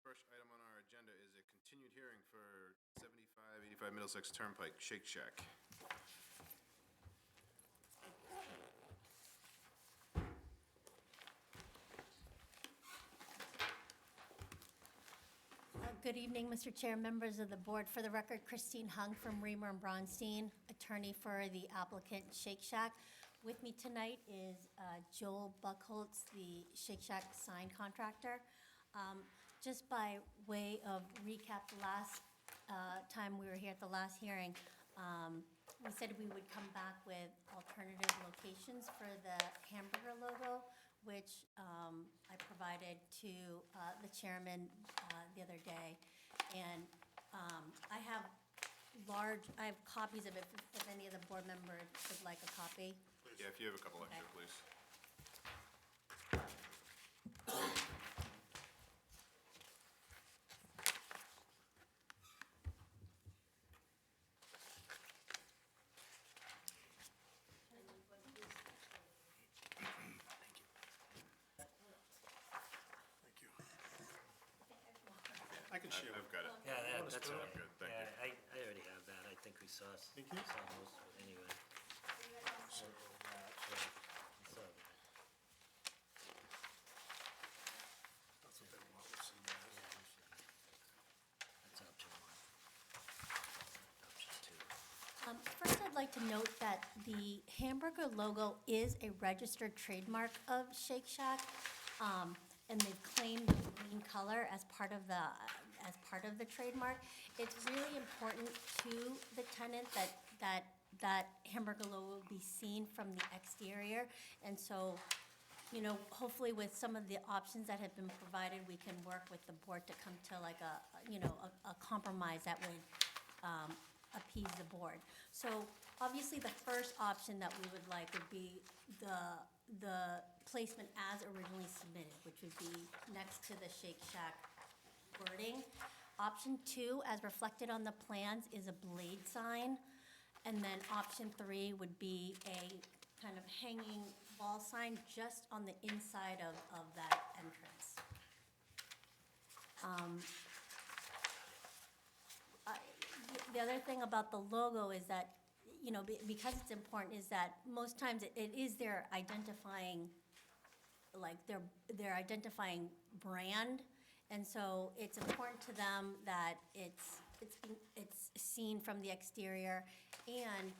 First item on our agenda is a continued hearing for 7585 Middlesex Turnpike, Shake Shack. Good evening, Mr. Chair, members of the board. For the record, Christine Hung from Reamer and Bronstein, attorney for the applicant Shake Shack. With me tonight is Joel Buckholtz, the Shake Shack sign contractor. Just by way of recap, the last time we were here at the last hearing, we said we would come back with alternative locations for the hamburger logo, which I provided to the chairman the other day. And I have copies of it if any of the board members would like a copy. Yeah, if you have a couple extra, please. I can share. I've got it. Yeah, that's all I'm right. good, thank Yeah, you. I already have that. I think we saw most of it anyway. So, we saw that. That's what they want to see. That's option one. Option two. First, I'd like to note that the hamburger logo is a registered trademark of Shake Shack, and they've claimed the green color as part of the trademark. It's really important to the tenant that hamburger logo be seen from the exterior, and so, you know, hopefully with some of the options that have been provided, we can work with the board to come to like a compromise that would appease the board. So obviously, the first option that we would like would be the placement as originally submitted, which would be next to the Shake Shack wording. Option 2, as reflected on the plans, is a blade sign. And then option 3 would be a kind of hanging wall sign just on the inside of that entrance. The other thing about the logo is that, you know, because it's important, is that most times it is their identifying, like their identifying brand, and so it's important to them that it's seen from the exterior, and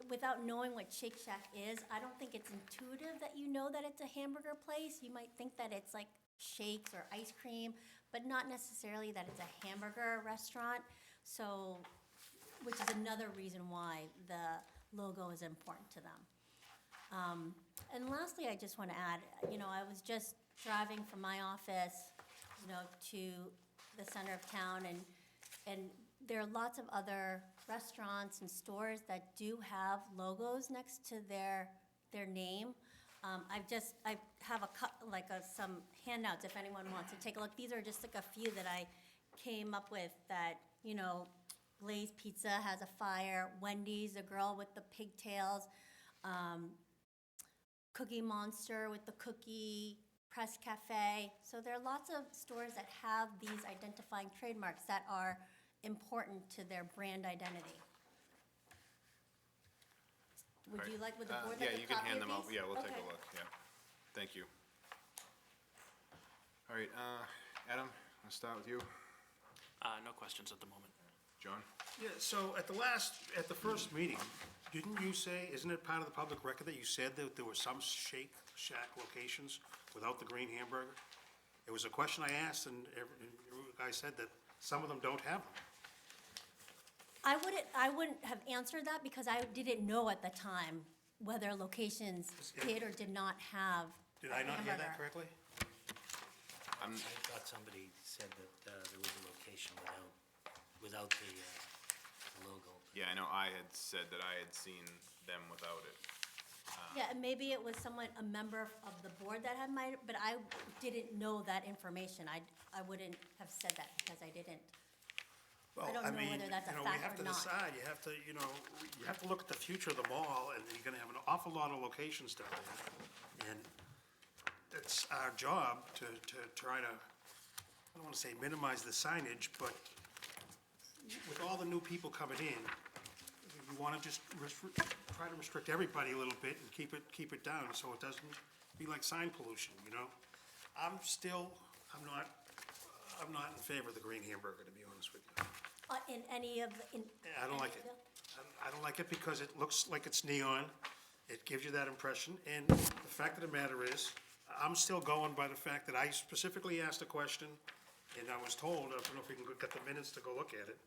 without knowing what Shake Shack is, I don't think it's intuitive that you know that it's a hamburger place. You might think that it's like shakes or ice cream, but not necessarily that it's a hamburger restaurant. So, which is another reason why the logo is important to them. And lastly, I just want to add, you know, I was just driving from my office, you know, to the center of town, and there are lots of other restaurants and stores that do have logos next to their name. I have some handouts if anyone wants to take a look. These are just like a few that I came up with that, you know, Blaze Pizza has a fire, Wendy's, the girl with the pigtails, Cookie Monster with the cookie, Press Cafe. So there are lots of stores that have these identifying trademarks that are important to their brand identity. Would you like, would the board like a copy of these? Yeah, you can hand them out. Yeah, we'll take Okay. a look, yeah. Thank you. All right, Adam, I'll start with you. No questions at the moment. John? Yeah, so at the first meeting, didn't you say, isn't it part of the public record that you said that there were some Shake Shack locations without the green hamburger? It was a question I asked, and you guys said that some of them don't have them. I wouldn't have answered that because I didn't know at the time whether locations did or did not have Did a I not hear that hamburger. correctly? I thought somebody said that there was a location without the logo. Yeah, I know I had said that I had seen them without it. Yeah, and maybe it was a member of the board that had but I didn't know that information. I wouldn't have said that because I didn't. I don't know whether that's a fact We have to or not. decide, you have to look at the future of the mall, and you're gonna have an awful lot of locations down there. And it's our job to try to, I don't want to say minimize the signage, but with all the new people coming in, we want to just try to restrict everybody a little bit and keep it down so it doesn't be like sign pollution, you know? I'm not in favor of the green hamburger, to be honest with you. In any of the, in. I don't like it. I don't like it because it looks like it's neon. It gives you that impression. And the fact of the matter is, I'm still going by the fact that I specifically asked a question, and I was told, I don't know if we can get the minutes to go look at it,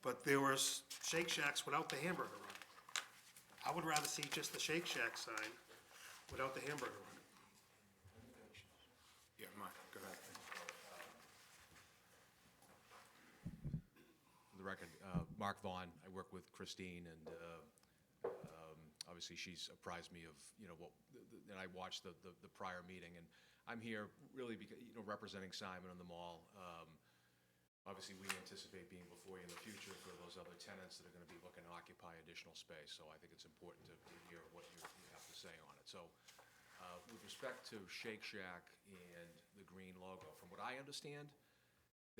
but there was Shake Shacks without the hamburger on it. I would rather see just the Shake Shack sign without the hamburger on it. Yeah, Mark, go ahead. For the record, Mark Vaughn, I work with Christine, and obviously she's apprised me of, and I watched the prior meeting, and I'm here really because, representing Simon and the mall. Obviously, we anticipate being before you in the future for those other tenants that are gonna be looking to occupy additional space, so I think it's important to hear what you have to say on it. So, with respect to Shake Shack and the green logo, from what I understand,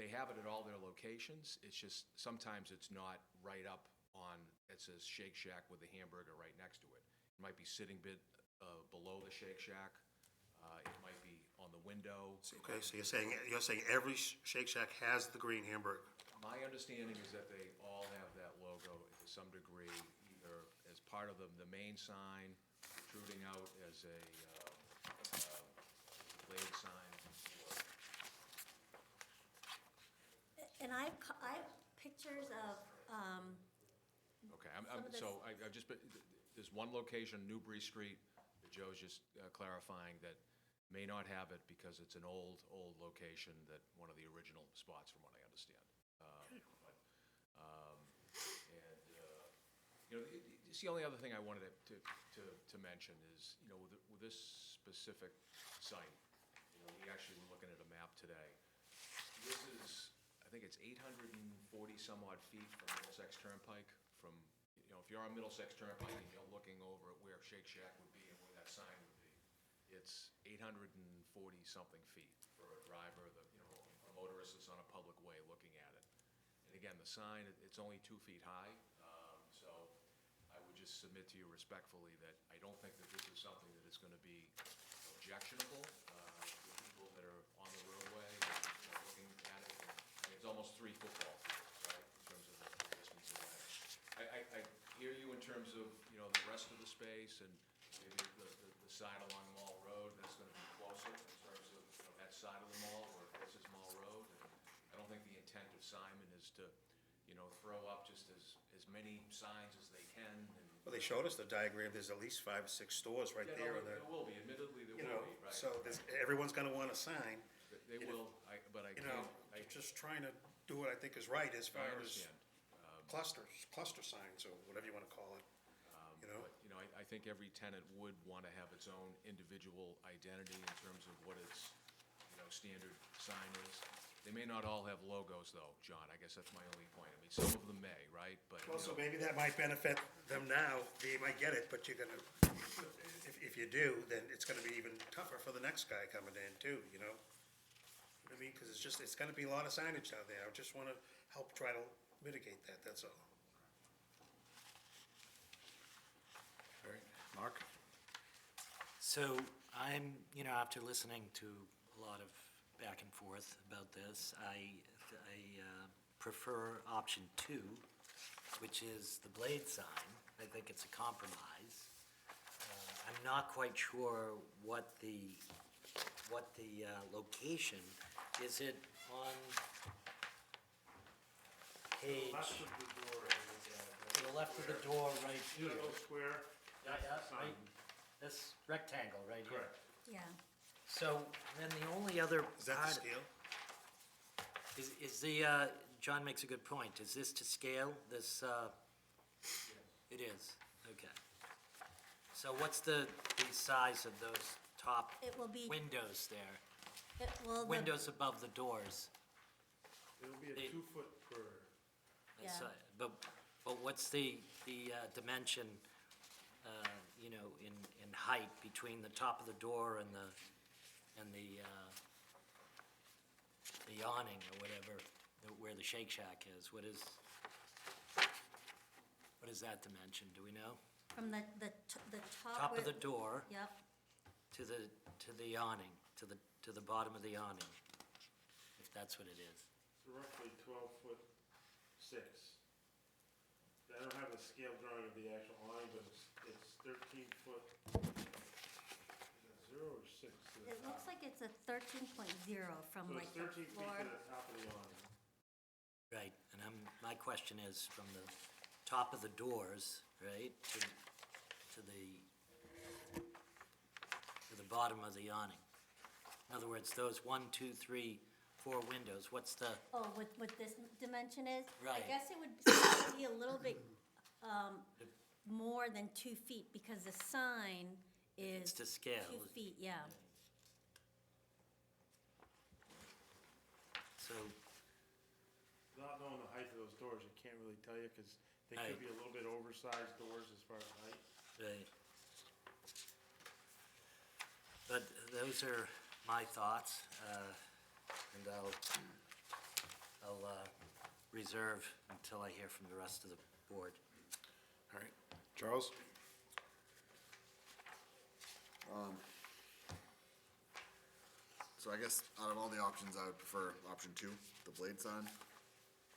they have it at all their locations. It's just, sometimes it's not right up on, it says Shake Shack with the hamburger right next to it. It might be sitting bit below the Shake Shack. It might be on the window. Okay, so you're saying every Shake Shack has the green hamburger? My understanding is that they all have that logo to some degree, either as part of the main sign, protruding out as a blade sign, or And I have pictures of, okay, Some of this- so I just, there's one location, Newbury Street, that Joe's just clarifying, that may not have it because it's an old location, that one of the original spots, from what I understand. It's the only other thing I wanted to mention is, with this specific site, we actually were looking at a map today. This is, I think it's 840 some odd feet from Middlesex Turnpike, from, if you're on Middlesex Turnpike and you're looking over at where Shake Shack would be and where that sign would be, it's 840 something feet for a driver, a motorist that's on a public way looking at it. And again, the sign, it's only 2 feet high, so I would just submit to you respectfully that I don't think that this is something that is gonna be objectionable, to people that are on the roadway, looking at it. I mean, it's almost 3 football fields, right, in terms of the distance away. I hear you in terms of, the rest of the space, and maybe the side along Mall Road, that's gonna be closer in terms of, that side of the mall, where this is Mall Road. And I don't think the intent of Simon is to, throw up just as many signs as they can, and. Well, they showed us the diagram, there's at least 5 or 6 stores right there. Yeah, no, there will be, admittedly, there You will know, be, right. so everyone's gonna want a sign. They will, but I You can't, know, just trying to do what I think is right as far I as understand. cluster signs, or whatever you wanna call it, you know? But, I think every tenant would want to have its own individual identity in terms of what its, standard sign is. They may not all have logos, though, John, I guess that's my only point. I mean, some of them may, right? But, Well, so maybe that might benefit them now, they might get it, but you're gonna, if you do, then it's gonna be even tougher for the next guy coming in too, you know? I mean, cause it's gonna be a lot of signage out there, I just wanna help try to mitigate that, that's all. All right, Mark? So I'm, after listening to a lot of back and forth about this, I prefer option 2, which is the blade sign. I think it's a compromise. I'm not quite sure what the location, is it on page? To the left of the door, right here. square? Yeah, right, this rectangle right here. yeah. So then the only other Is that the part scale? is the, John makes a good point. Is this to scale, this, it is, okay. So what's the size of those top It will be, windows there? the Windows above the doors? It'll be a They- 2-foot per, That's, Yeah. But what's the dimension, in height between the top of the door and and the awning or whatever, where the Shake Shack is, what is that dimension, do we know? From the top. Top of where- the door Yep, to the awning, to the bottom of the awning, if that's what it is. It's roughly 12'6". I don't have the scale drawing of the actual awning, but it's 13 foot. Is it 0 or 6 to the it looks top? like it's a 13.0 from So like it's the 13 feet floor. to the top of the awning. Right, and my question is from the top of the doors, right, to the bottom of the awning. In other words, those 1, 2, 3, 4 windows, what's the, Oh, what this dimension is? I Right. guess it would still be a little bit more than 2 feet, because the sign is it's to scale? 2 feet, yeah. So, Not knowing the height of those doors, I can't really tell you, because they Right. could be a little bit oversized doors as far as height. right. But those are my thoughts, and I'll reserve until I hear from the rest of the board. All right. Charles? So I guess out of all the options, I would prefer option 2, the blade sign.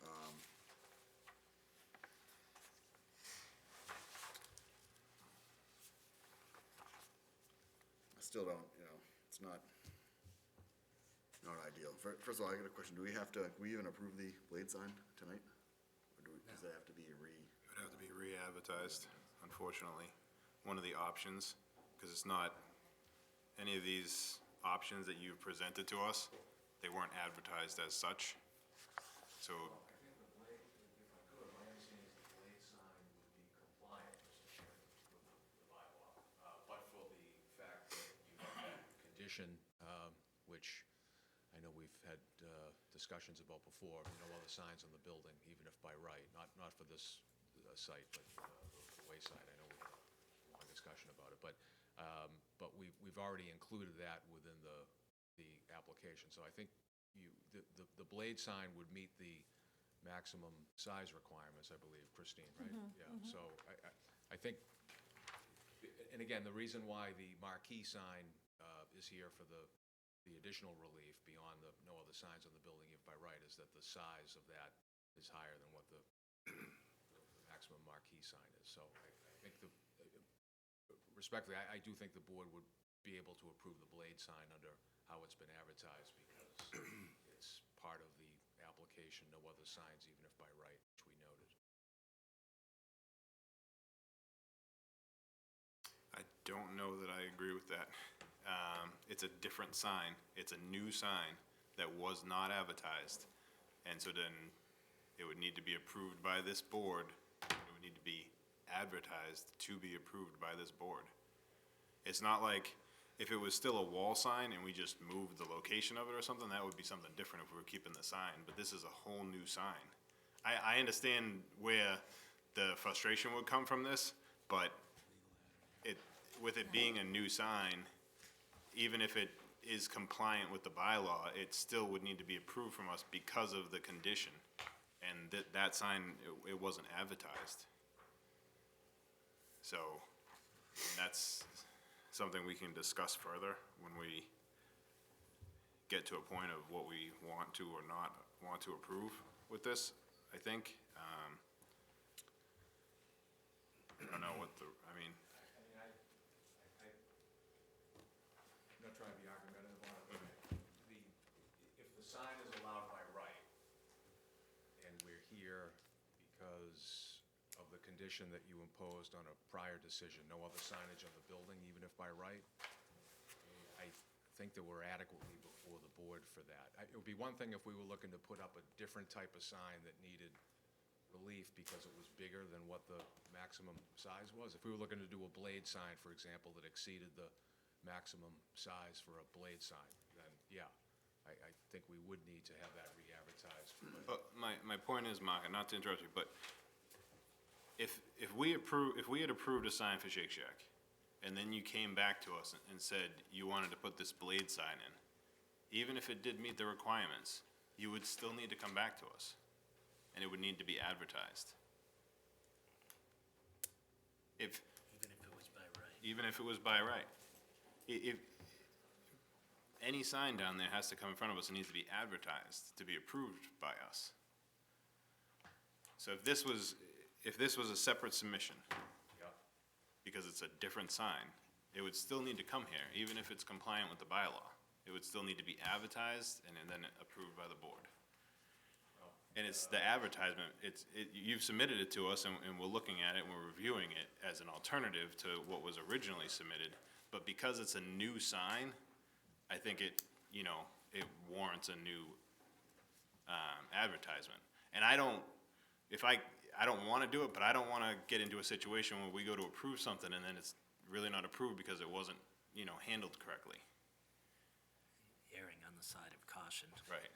I still don't, it's not ideal. First of all, I got a question. Do we have to, can we even approve the blade sign tonight? Or does that have to be It would have to be re-advertised, unfortunately. One of the options, because it's not, any of these options that you've presented to us, they weren't advertised as such. So, I think the blade, if I could, my understanding is the blade sign would be compliant, Mr. Chairman, with the bylaw, but for the fact that you have that condition, which I know we've had discussions about before, no other signs on the building, even if by right, not for this site, but the Wayside, I know we had a long discussion about it, but we've already included that within the application, so I think the blade sign would meet the maximum size requirements, I believe, Christine, right? Yeah, so I think, and again, the reason why the marquee sign is here for the additional relief beyond the no other signs on the building, if by right, is that the size of that is higher than what the maximum marquee sign is. So I think respectfully, I do think the board would be able to approve the blade sign under how it's been advertised, because it's part of the application, no other signs, even if by right, which we noted. I don't know that I agree with that. It's a different sign. It's a new sign that was not advertised. And so then it would need to be approved by this board. It would need to be advertised to be approved by this board. It's not like if it was still a wall sign and we just moved the location of it or something, that would be something different if we were keeping the sign. But this is a whole new sign. I understand where the frustration would come from this, but with it being a new sign, even if it is compliant with the bylaw, it still would need to be approved from us because of the condition. And that sign, it wasn't advertised. So that's something we can discuss further when we get to a point of what we want to or not want to approve with this, I think. I don't know what I'm not trying to be argumentative on it, but if the sign is allowed by right, and we're here because of the condition that you imposed on a prior decision, no other signage on the building, even if by right, I think that we're adequately before the board for that. It would be one thing if we were looking to put up a different type of sign that needed relief because it was bigger than what the maximum size was. If we were looking to do a blade sign, for example, that exceeded the maximum size for a blade sign, then, yeah, I think we would need to have that re-advertised. But my point is, Mark, and not to interrupt you, but if we had approved a sign for Shake Shack, and then you came back to us and said you wanted to put this blade sign in, even if it did meet the requirements, you would still need to come back to us, and it would need to be advertised. If, Even if it was by right. even if it was by right. If, any sign down there has to come in front of us and needs to be advertised to be approved by us. So if this was a separate submission, Yeah. because it's a different sign, it would still need to come here, even if it's compliant with the bylaw. It would still need to be advertised and then approved by the board. And it's the advertisement, you've submitted it to us, and we're looking at it, and we're reviewing it as an alternative to what was originally submitted. But because it's a new sign, I think it warrants a new advertisement. And I don't wanna do it, but I don't wanna get into a situation where we go to approve something and then it's really not approved because it wasn't, handled correctly. Erring on the side of caution. Right.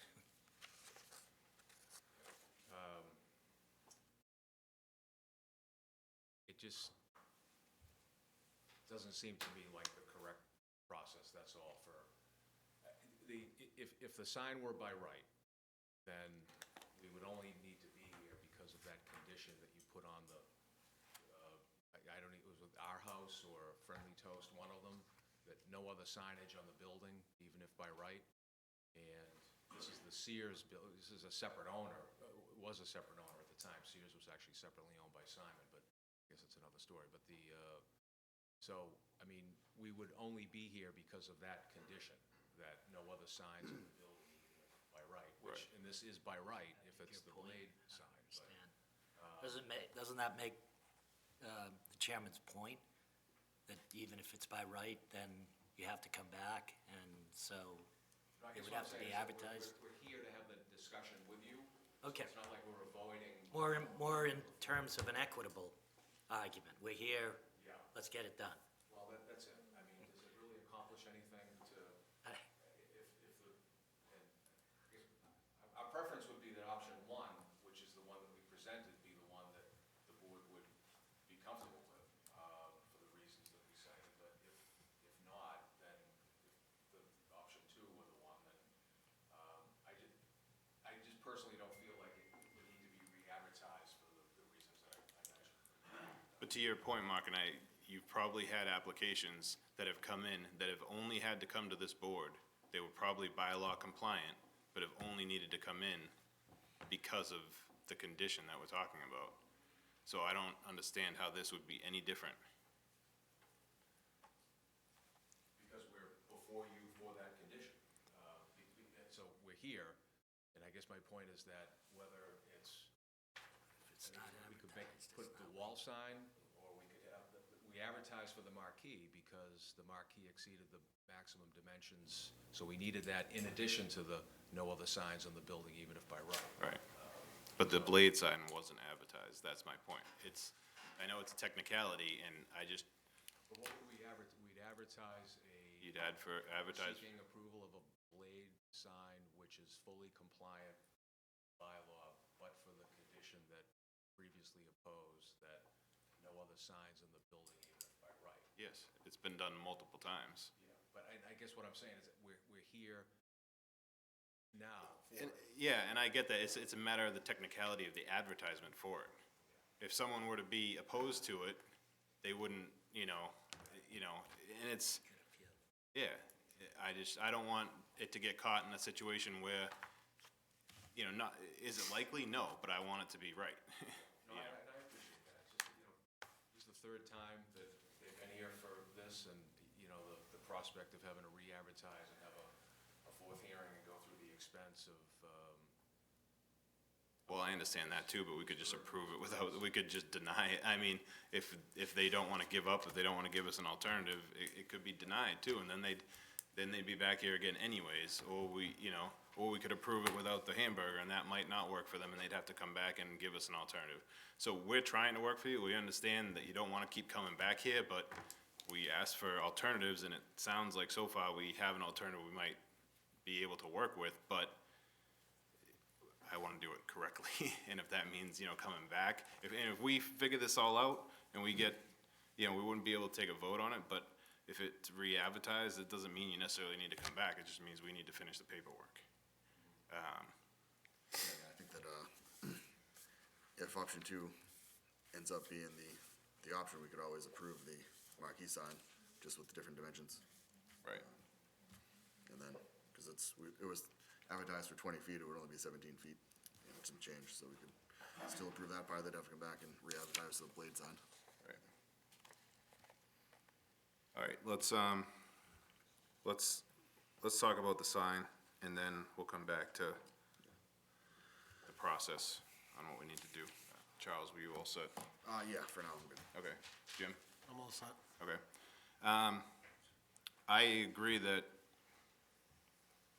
It just doesn't seem to me like the correct process, that's all, for, if the sign were by right, then we would only need to be here because of that condition that you put on the, I don't know, it was with Our House or Friendly Toast, one of them, that no other signage on the building, even if by right. And this is the Sears, this is a separate owner, it was a separate owner at the time. Sears was actually separately owned by Simon, but I guess it's another story. But so, I mean, we would only be here because of that condition, that no other signs in the building by right, which, and this is by right if it's the blade sign. But, Doesn't that make the chairman's point? That even if it's by right, then you have to come back, and so I it guess would what have to I'm be saying is that advertised? we're here to have the discussion with you. Okay. So it's not like we're avoiding. More in terms of an equitable argument. We're here, Yeah. let's get it done. Well, that's it. I mean, does it really accomplish anything to, I- our preference would be that option one, which is the one that we presented, be the one that the board would be comfortable with, for the reasons that we cited. But if not, then the option two or the one that, I just personally don't feel like it would need to be re-advertised for the reasons that I mentioned. But to your point, Mark, and you've probably had applications that have come in that have only had to come to this board. They were probably bylaw compliant, but have only needed to come in because of the condition that we're talking about. So I don't understand how this would be any different. Because we're before you for that condition. So we're here, and I guess my point is that whether it's, If it's not we could advertised, put it's the not. wall sign, or we could have, we advertise for the marquee because the marquee exceeded the maximum dimensions. So we needed that in addition to the no other signs on the building, even if by right. Right. But the blade sign wasn't advertised, that's my point. I know it's a technicality, and But what would we'd advertise you'd advertise, seeking approval of a blade sign which is fully compliant by law, but for the condition that previously opposed, that no other signs in the building, even if by right. yes, it's been done multiple times. Yeah, but I guess what I'm saying is that we're here now for And, it. yeah, and I get that, it's a matter of the technicality of the advertisement for it. If someone were to be opposed to it, they wouldn't, and it's, yeah, I don't want it to get caught in a situation where, is it likely? No, but I want it to be right. No, I appreciate that. It's just, this is the third time that they've been here for this, and, the prospect of having to re-advertise and have a fourth hearing and go through the expense of, Well, I understand that too, but we could just approve it we could just deny it. I mean, if they don't want to give up, if they don't want to give us an alternative, it could be denied too, and then they'd be back here again anyways, or we could approve it without the hamburger, and that might not work for them, and they'd have to come back and give us an alternative. So we're trying to work for you. We understand that you don't want to keep coming back here, but we asked for alternatives, and it sounds like so far we have an alternative we might be able to work with, but I want to do it correctly, and if that means, coming back, if we figure this all out, and we get, you know, we wouldn't be able to take a vote on it, but if it's re-advertised, it doesn't mean you necessarily need to come back, it just means we need to finish the paperwork. Yeah, I think that, if option two ends up being the option, we could always approve the marquee sign, just with the different dimensions. Right. And then, because it was advertised for 20 feet, it would only be 17 feet, and some change, so we could still approve that part, they'd have to come back and re-advertise the blade sign. Right. All right, let's talk about the sign, and then we'll come back to the process on what we need to do. Charles, were you all set? Yeah, for now, I'm good. Okay. Jim? I'm all set. Okay. I agree that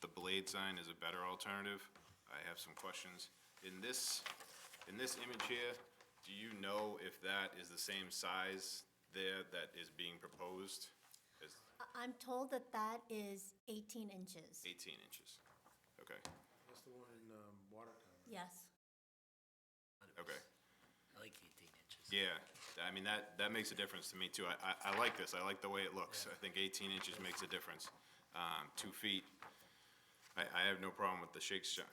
the blade sign is a better alternative. I have some questions. In this image here, do you know if that is the same size there that is being proposed as I'm told that that is 18 inches. 18 inches? Okay, That's the one in, Watertown. Yes. okay. I like 18 inches. Yeah, I mean, that makes a difference to me too. I like this, I like the way it looks. I think 18 inches makes a difference. 2 feet, I have no problem with the Shake Shack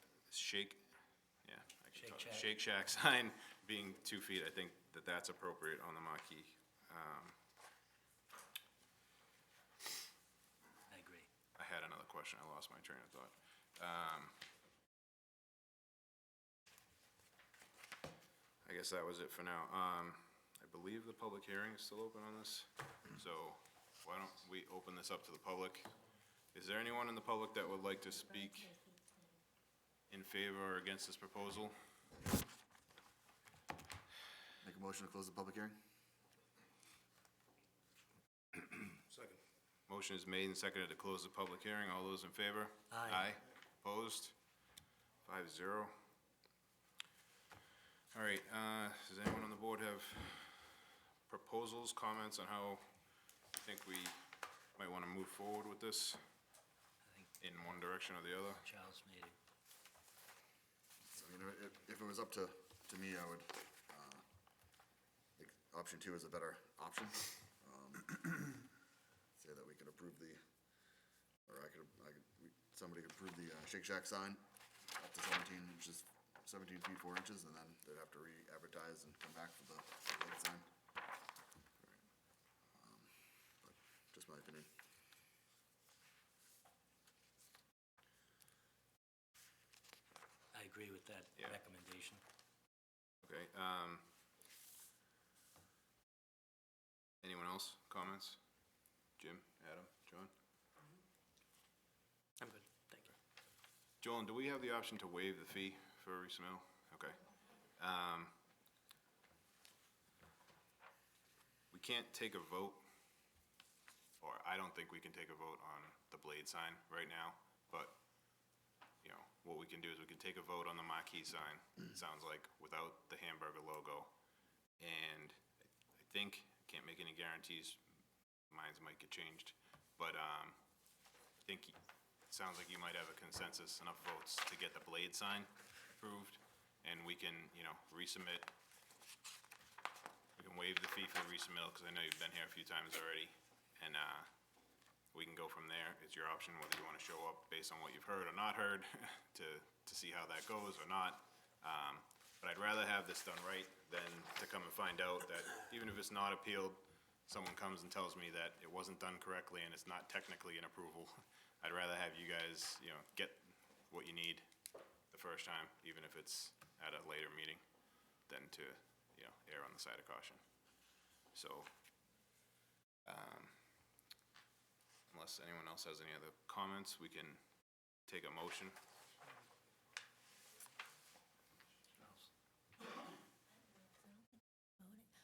sign being 2 feet. I think that that's appropriate on the marquee. I agree. I had another question, I lost my train of thought. I guess that was it for now. I believe the public hearing is still open on this, so why don't we open this up to the public? Is there anyone in the public that would like to speak in favor or against this proposal? Make a motion to close the public hearing? Second. Motion is made and seconded to close the public hearing. All those in favor? Aye. Opposed? 5-0. All right, does anyone on the board have proposals, comments on how you think we might want to move forward with this I think in one direction or the other? Charles made it. So, you know, if it was up to me, I would, think option two is a better option. Say that we could approve somebody could approve the Shake Shack sign up to 17 inches, 17 feet 4 inches, and then they'd have to re-advertise and come back for the blade sign. But just my opinion. I agree with that Yeah. recommendation. Okay, anyone else, comments? Jim, Adam, John? I'm good, thank you. Joel, do we have the option to waive the fee for a resubmittal? Okay. We can't take a vote, or I don't think we can take a vote on the blade sign right now, but, you know, what we can do is we can take a vote on the marquee sign, it sounds like, without the hamburger logo. And I think, can't make any guarantees, minds might get changed, but, I think it sounds like you might have a consensus, enough votes to get the blade sign approved, and we can, you know, resubmit. We can waive the fee for the resubmittal, because I know you've been here a few times already, and, we can go from there. It's your option whether you want to show up based on what you've heard or not heard, to see how that goes or not. But I'd rather have this done right than to come and find out that even if it's not appealed, someone comes and tells me that it wasn't done correctly and it's not technically an approval. I'd rather have you guys, you know, get what you need the first time, even if it's at a later meeting, than to, you know, err on the side of caution. So, unless anyone else has any other comments, we can take a motion.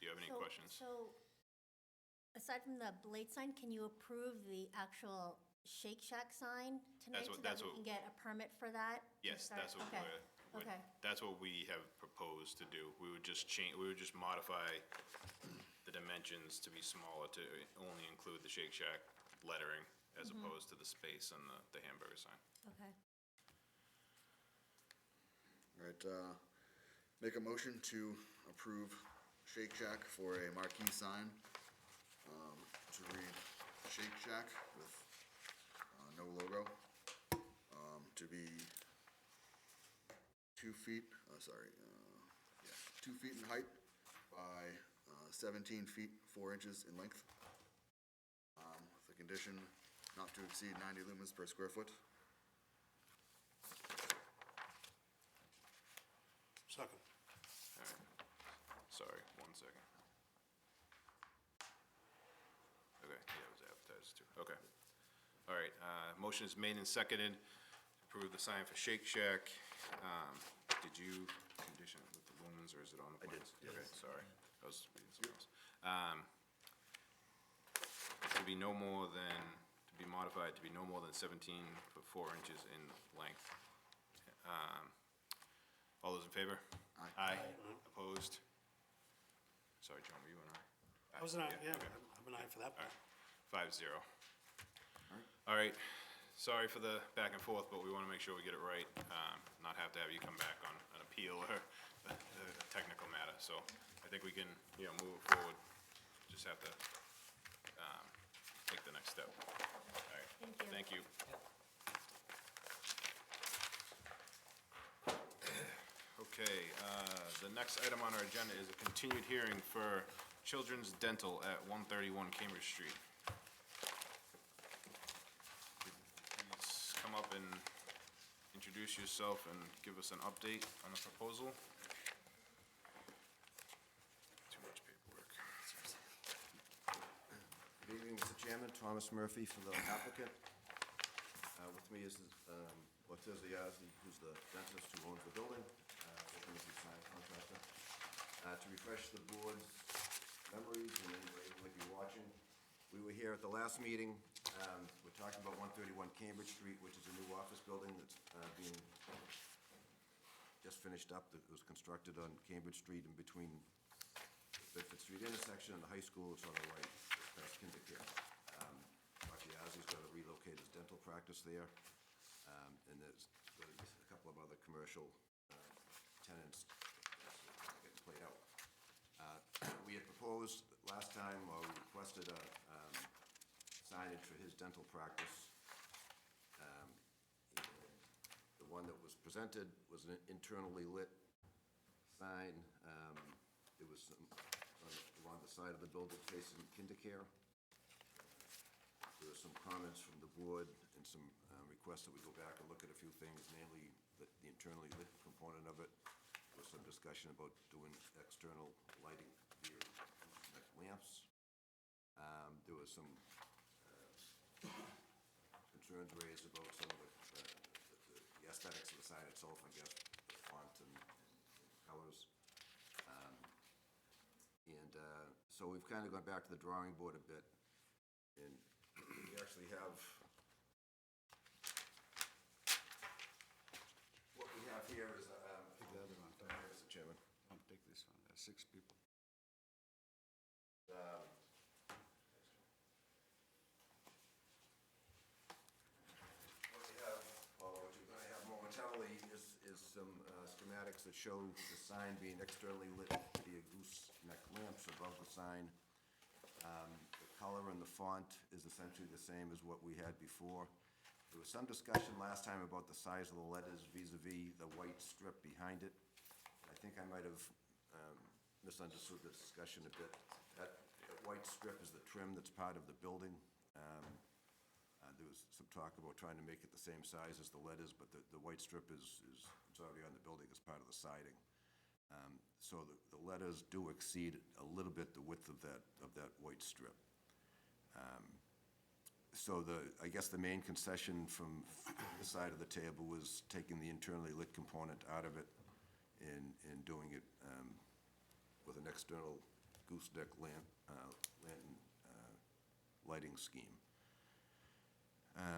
Do you have any So- questions? So, aside from the blade sign, can you approve the actual Shake Shack sign tonight? what- So that's that we what- can get a permit for that? to Yes, start? that's what Okay. Okay. that's what we have proposed to do. We would just modify the dimensions to be smaller, to only include the Shake Shack lettering as opposed to the space on the hamburger sign. Okay. All right, make a motion to approve Shake Shack for a marquee sign to read Shake Shack with no logo, to be 2 feet, 2 feet in height by 17 feet, 4 inches in length. The condition not to exceed 90 lumens per square foot. Second. All right. Sorry, 1 second. Okay, yeah, it was advertised too. Okay. All right, motion is made and seconded. Approve the sign for Shake Shack. Did you condition it with the lumens, or is it on the plans? I did. Okay, sorry. I was reading something else. To be no more than, to be modified to be no more than 17 foot 4 inches in length. All those in favor? Aye. Opposed? Sorry, John, were you an aye? I was an eye, yeah, okay. I'm an eye for that. All right, 5-0. All right, sorry for the back and forth, but we want to make sure we get it right, not have to have you come back on an appeal or a technical matter. So I think we can, move it forward. Just have to take the next step. All right. Thank you. Thank you. Okay, the next item on our agenda is a continued hearing for Children's Dental at 131 Cambridge Street. Please come up and introduce yourself and give us an update on the proposal. Too much paperwork. Good evening, Mr. Chairman. Thomas Murphy for the applicant. With me is Ortiz Yazdi, who's the dentist who owns the building, working as a sign contractor. To refresh the board's memories, and anybody who might be watching, we were here at the last meeting. We're talking about 131 Cambridge Street, which is a new office building that's being just finished up. It was constructed on Cambridge Street in between the Bedford Street intersection and the high school. It's on the right, past Kindercare. Dr. Yazdi's going to relocate his dental practice there, and there's a couple of other commercial tenants getting played out. We had proposed last time, or requested a signage for his dental practice. The one that was presented was an internally lit sign. It was along the side of the building facing Kindercare. There were some comments from the board and some requests that we go back and look at a few things, namely the internally lit component of it. There was some discussion about doing external lighting via lamps. There was some concerns raised about some of the aesthetics of the sign itself, I guess, the font and colors. So we've kind of gone back to the drawing board a bit, and we actually have, what we have here is, Take the other one. Mr. Chairman. Don't take this one. There's 6 people. What you have, or what you're gonna have momentarily is some schematics that show the sign being externally lit via gooseneck lamps above the sign. The color and the font is essentially the same as what we had before. There was some discussion last time about the size of the letters vis-a-vis the white strip behind it. I think I might have misunderstood the discussion a bit. That white strip is the trim that's part of the building. There was some talk about trying to make it the same size as the letters, but the white strip is already on the building as part of the siding. So the letters do exceed a little bit the width of that white strip. So I guess the main concession from this side of the table was taking the internally lit component out of it and doing it with an external gooseneck lantern lighting scheme.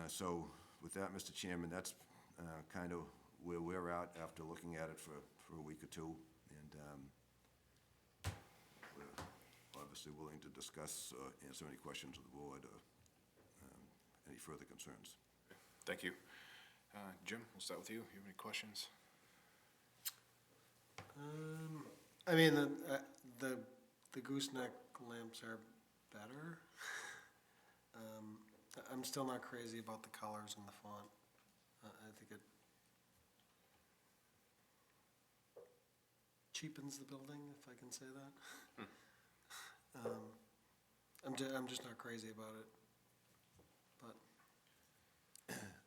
So with that, Mr. Chairman, that's kind of where we're at after looking at it for a week or two. And we're obviously willing to discuss or answer any questions of the board or any further concerns. Thank you. Jim, we'll start with you. You have any questions? I mean, the gooseneck lamps are better. I'm still not crazy about the colors and the font. I think it cheapens the building, if I can say that. I'm just not crazy about it, but.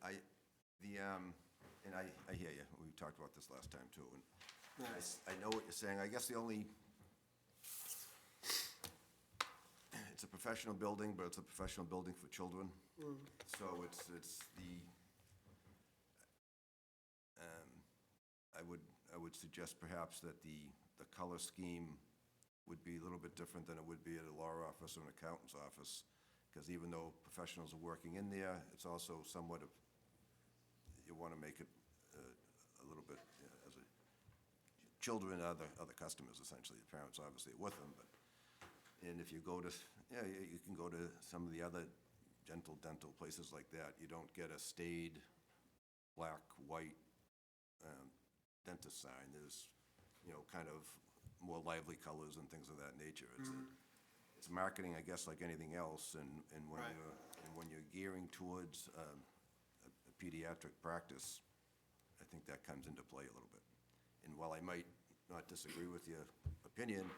I hear you. We talked about this last time too, and Yes. I know what you're saying. I guess the only, it's a professional building, but it's a professional building for children. So it's the, I would suggest perhaps that the color scheme would be a little bit different than it would be at a law office or an accountant's office. Because even though professionals are working in there, it's also somewhat of, you want to make it a little bit, as a, children are the customers essentially, the parents obviously are with them, but, and if you go to, you can go to some of the other dental places like that, you don't get a staid black, white dentist sign. There's, kind of more lively colors and things of that nature. It's marketing, I guess, like anything else, and when Right. you're gearing towards a pediatric practice, I think that comes into play a little bit. And while I might not disagree with your opinion,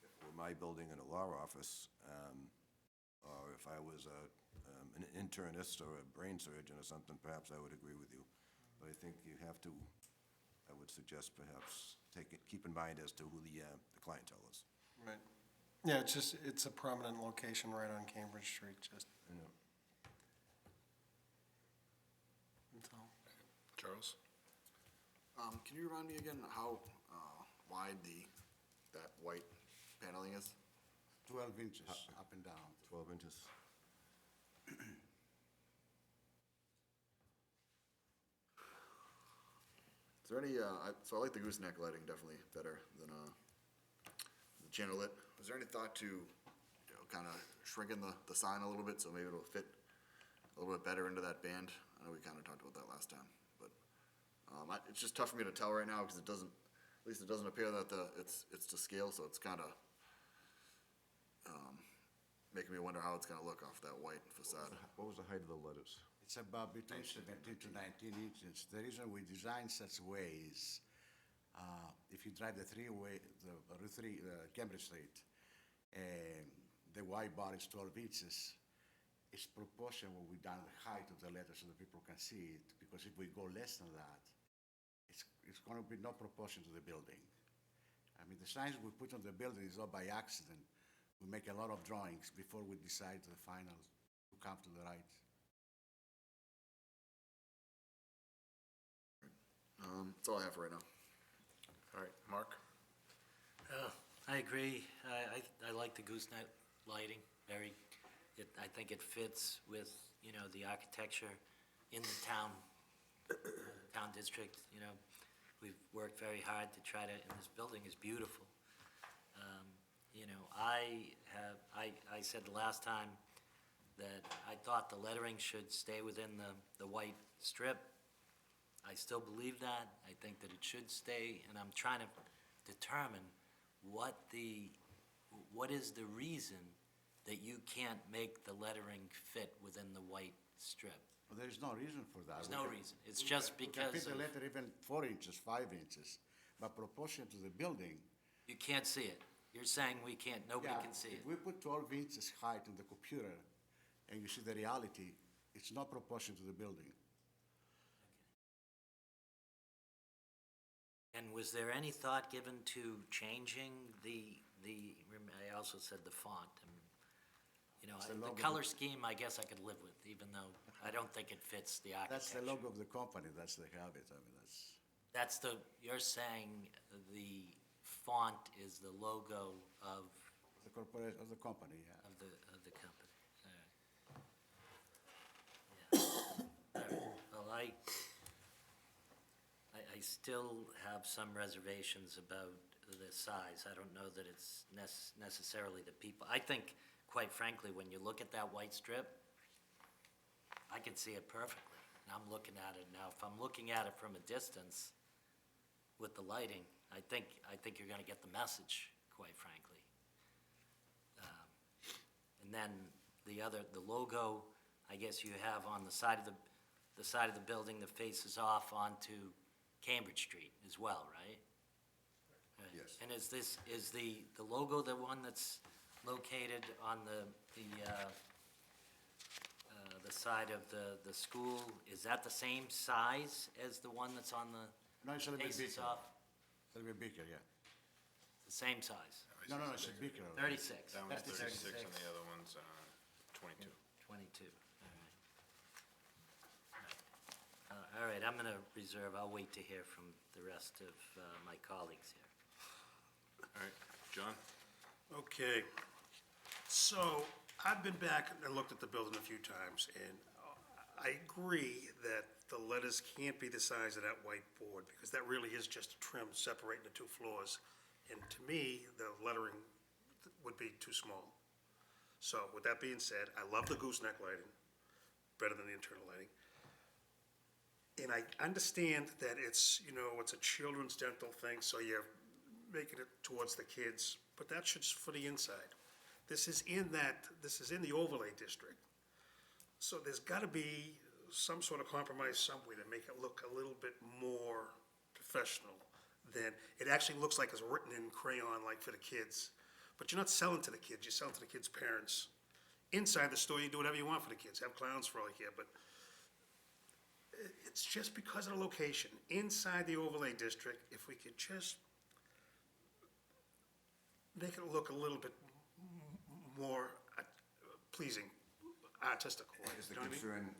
if it were my building in a law office, or if I was an internist or a brain surgeon or something, perhaps I would agree with you. But I think you have to, I would suggest perhaps keep in mind as to who the clientele is. Right. Yeah, it's a prominent location right on Cambridge Street, just, that's all. Charles? Can you remind me again how wide that white paneling is? 12 inches up and down. 12 inches. Is there any, so I like the gooseneck lighting definitely better than the channel lit. Was there any thought to, kind of shrinking the sign a little bit so maybe it'll fit a little bit better into that band? I know we kind of talked about that last time, but it's just tough for me to tell right now because it doesn't, at least it doesn't appear that it's to scale, so it's kind of making me wonder how it's going to look off that white facade. What was the height of the letters? It's about between 17 to 19 inches. The reason we designed such a way is, if you drive the freeway, the Route 3, Cambridge Street, the white bar is 12 inches. It's proportional what we done the height of the letter so that people can see it, because if we go less than that, it's gonna be no proportion to the building. I mean, the signs we put on the building is not by accident. We make a lot of drawings before we decide the final to come to the right. That's all I have for right now. All right, Mark? I agree. I like the gooseneck lighting, I think it fits with, the architecture in the town district, We've worked very hard to try to, and this building is beautiful. I said the last time that I thought the lettering should stay within the white strip. I still believe that. I think that it should stay, and I'm trying to determine what is the reason that you can't make the lettering fit within the white strip. Well, there's no reason for that. There's no reason. It's just We because can fit the of, letter even 4 inches, 5 inches, but proportion to the building. you can't see it. You're saying nobody Yeah, can see it. If we put 12 inches height in the computer and you see the reality, it's not proportion to the building. And was there any thought given to changing I also said the font, and, It's the the logo. color scheme, I guess I could live with, even though I don't think it fits the That's the architecture. logo of the company, that's the habit, I mean, that's. You're saying the font is the logo of The corporation, of the company, yeah. the company. All right. Well, I still have some reservations about the size. I don't know that it's necessarily the people. I think, quite frankly, when you look at that white strip, I can see it perfectly. And I'm looking at it now. If I'm looking at it from a distance with the lighting, I think you're gonna get the message, quite frankly. And then the logo, I guess you have on the side of the side of the building that faces off onto Cambridge Street as well, right? Yes. And is the logo the one that's located on the side of the school? Is that the same size as the one that's on the No, it's a little bit faces bigger. off? A little bit bigger, yeah. The same size? No, it's bigger. 36. That one's 36. 36 and the other one's 22. 22, all right, I'm gonna reserve, I'll wait to hear from the rest of my colleagues here. All right, John? Okay, so I've been back and looked at the building a few times, and I agree that the letters can't be the size of that white board, because that really is just a trim separating the two floors. And to me, the lettering would be too small. So with that being said, I love the gooseneck lighting, better than the internal lighting. And I understand that it's, it's a children's dental thing, so you're making it towards the kids, but that's just for the inside. This is in the overlay district. So there's gotta be some sort of compromise somewhere to make it look a little bit more professional than, it actually looks like it's written in crayon, like for the kids. But you're not selling to the kids, you're selling to the kids' parents. Inside the store, you do whatever you want for the kids, have clowns for all you care, but it's just because of the location. Inside the overlay district, if we could just make it look a little bit more pleasing, artistical. Is the you know what I mean? concern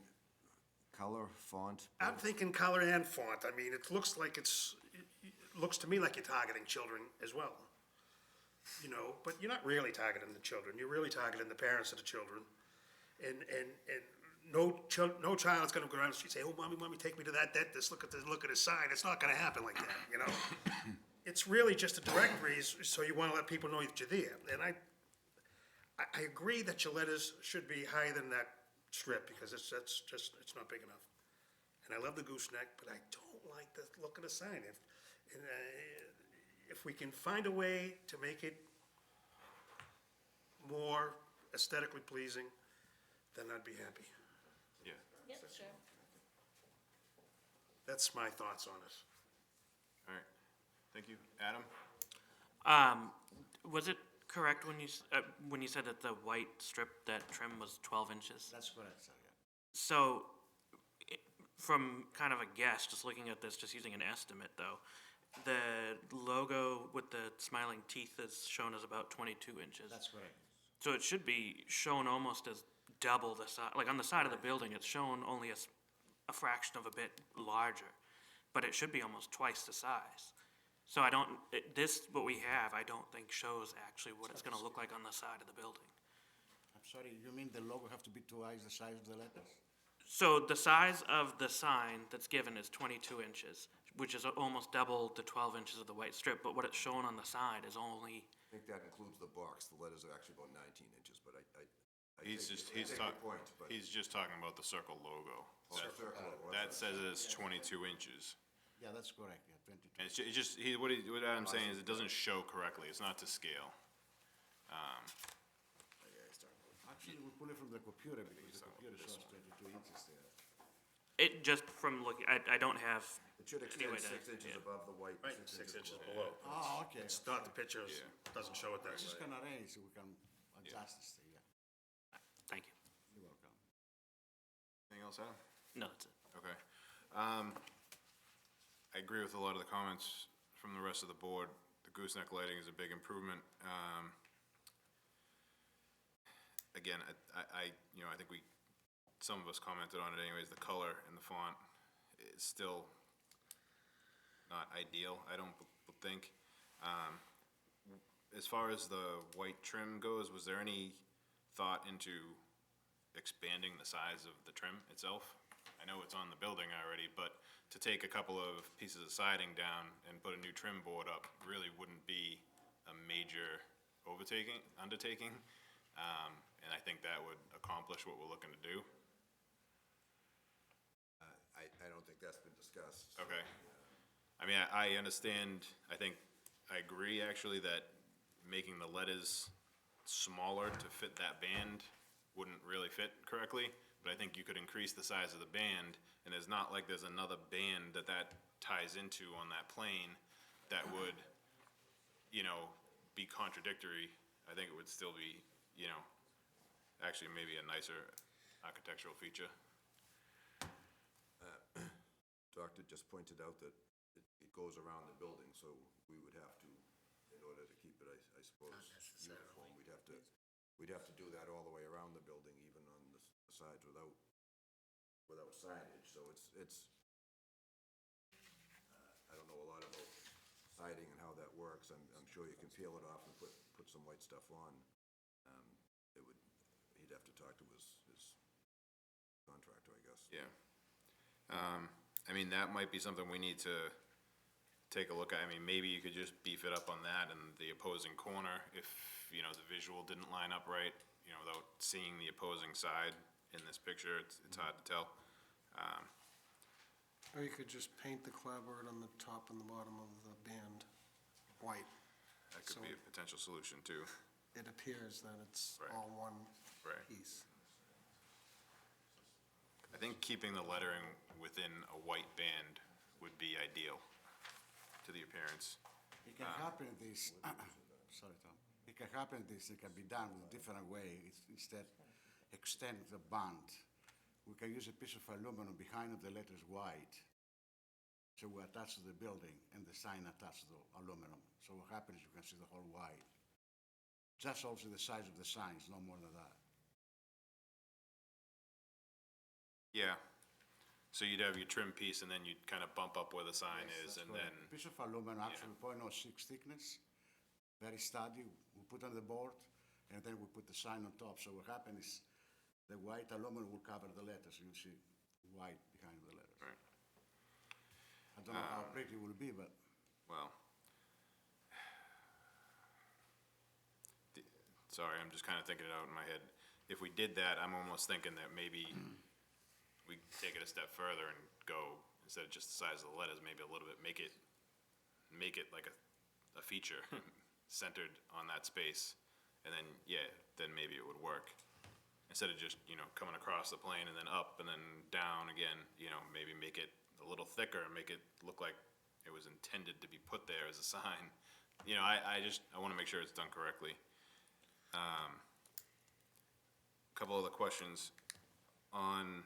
color, font? I'm thinking color and font. I mean, it looks like it looks to me like you're targeting children as well. But you're not really targeting the children. You're really targeting the parents of the children. And no child's gonna go around the street and say, oh, mommy, take me to that dentist, look at the sign. It's not gonna happen like that, It's really just a directory, so you wanna let people know that you're there. And I agree that your letters should be higher than that strip, because it's not big enough. And I love the gooseneck, but I don't like the look of the sign. If we can find a way to make it more aesthetically pleasing, then I'd be happy. Yeah. Yep, sure. That's my thoughts on it. All right, thank you. Adam? Was it correct when you said that the white strip, that trim was 12 inches? That's correct, sir, yeah. So, from kind of a guess, just looking at this, just using an estimate though, the logo with the smiling teeth is shown as about 22 inches. That's correct. So it should be shown almost as double the size, like on the side of the building, it's shown only as a fraction of a bit larger, but it should be almost twice the size. So what we have, I don't think shows actually what it's gonna look like on the side of the building. I'm sorry, you mean the logo have to be twice the size of the letters? So the size of the sign that's given is 22 inches, which is almost double the 12 inches of the white strip, but what it's shown on the side is only, I think that includes the box. The letters are actually about 19 inches, but I He's take just, your- I he's take your talking, point, but- he's just talking about the circle logo. Oh, the circle logo, That that's says it's 22 inches. Yeah, that's correct, yeah, 22. And it's just, what I'm saying is it doesn't show correctly, it's not to scale. Actually, we pull it from the computer because the computer shows 22 inches there. it just from looking, I don't have, It should extend Anyway, 6 inches yeah. above the white. Right, 6 inches below. Oh, okay. It's not the pictures, Yeah. doesn't show it that This is way. gonna raise, so we can adjust this thing, yeah. thank you. You're welcome. Anything else, Adam? No, that's it. Okay. I agree with a lot of the comments from the rest of the board. The gooseneck lighting is a big improvement. Again, I think some of us commented on it anyways, the color and the font is still not ideal, I don't think. As far as the white trim goes, was there any thought into expanding the size of the trim itself? I know it's on the building already, but to take a couple of pieces of siding down and put a new trim board up really wouldn't be a major undertaking. And I think that would accomplish what we're looking to do. I don't think that's been discussed. Okay. I mean, I understand, I agree actually that making the letters smaller to fit that band wouldn't really fit correctly, but I think you could increase the size of the band, and it's not like there's another band that ties into on that plane that would, you know, be contradictory. I think it would still be, you know, actually maybe a nicer architectural feature. Doctor just pointed out that it goes around the building, so we would have to, in order to keep it, I suppose, uniform, we'd have to do that all the way around the building, even on the sides without signage, so it's, I don't know a lot about siding and how that works. I'm sure you can peel it off and put some white stuff on. He'd have to talk to his contractor, I guess. Yeah. I mean, that might be something we need to take a look at. I mean, maybe you could just beef it up on that and the opposing corner if, you know, the visual didn't line up right, you know, without seeing the opposing side in this picture, it's hard to tell. Or you could just paint the clapboard on the top and the bottom of the band white. That could be a potential solution too. It appears that it's Right. all one Right. piece. I think keeping the lettering within a white band would be ideal to the appearance. It can happen this, sorry, Tom. It can happen this, it can be done with different way. Instead, extend the band. We can use a piece of aluminum behind the letters white. So we attach to the building and the sign attached to the aluminum. So what happens, you can see the whole white. Just also the size of the signs, no more than that. Yeah. So you'd have your trim piece and then you'd kind of bump up where the sign is and then, Piece of aluminum, actually 0.06 thickness, very sturdy, we put on the board, and then we put the sign on top. So what happens is the white aluminum will cover the letters, you'll see white behind the letters. right, I don't know how pretty it will be, but well. Sorry, I'm just kind of thinking it out in my head. If we did that, I'm almost thinking that maybe we take it a step further and go, instead of just the size of the letters, maybe a little bit, make it like a feature centered on that space. And then, yeah, then maybe it would work. Instead of just, you know, coming across the plane and then up and then down again, you know, maybe make it a little thicker and make it look like it was intended to be put there as a sign. You know, I want to make sure it's done correctly. Couple other questions on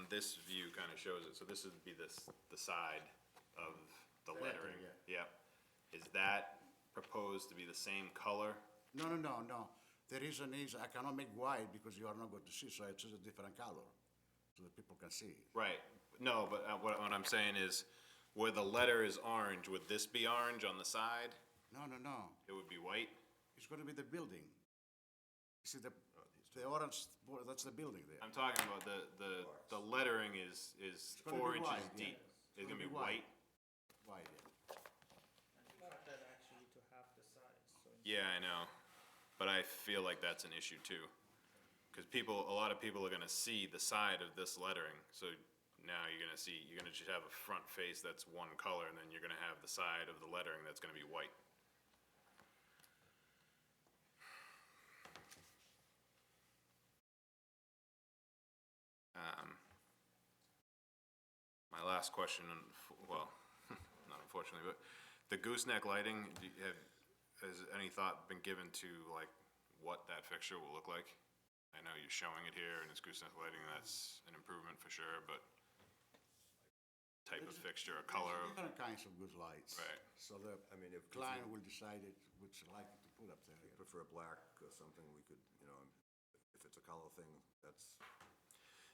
this view kind of shows it. So this would be the side of the lettering. yeah. Yep. Is that proposed to be the same color? no. The reason is I cannot make white because you are not going to see, so I choose a different color so that people can see. Right. No, but what I'm saying is, where the letter is orange, would this be orange on the side? No. It would be white? It's going to be the building. You see the orange, that's the building there. I'm talking about the lettering is gonna 4 be inches white, yeah. deep. It's gonna be white. white? White, yeah. Not that actually to half the size, so. Yeah, I know, but I feel like that's an issue too. Because a lot of people are gonna see the side of this lettering, so now you're gonna just have a front face that's one color, and then you're gonna have the side of the lettering that's gonna be white. My last question, well, not unfortunately, but the gooseneck lighting, has any thought been given to like what that fixture will look like? I know you're showing it here and it's gooseneck lighting, that's an improvement for sure, but type of fixture, a color of, Different kinds of good lights. Right. So the I mean, if client you will decide which light to put up there. prefer black or something, we could, you know, if it's a color thing, that's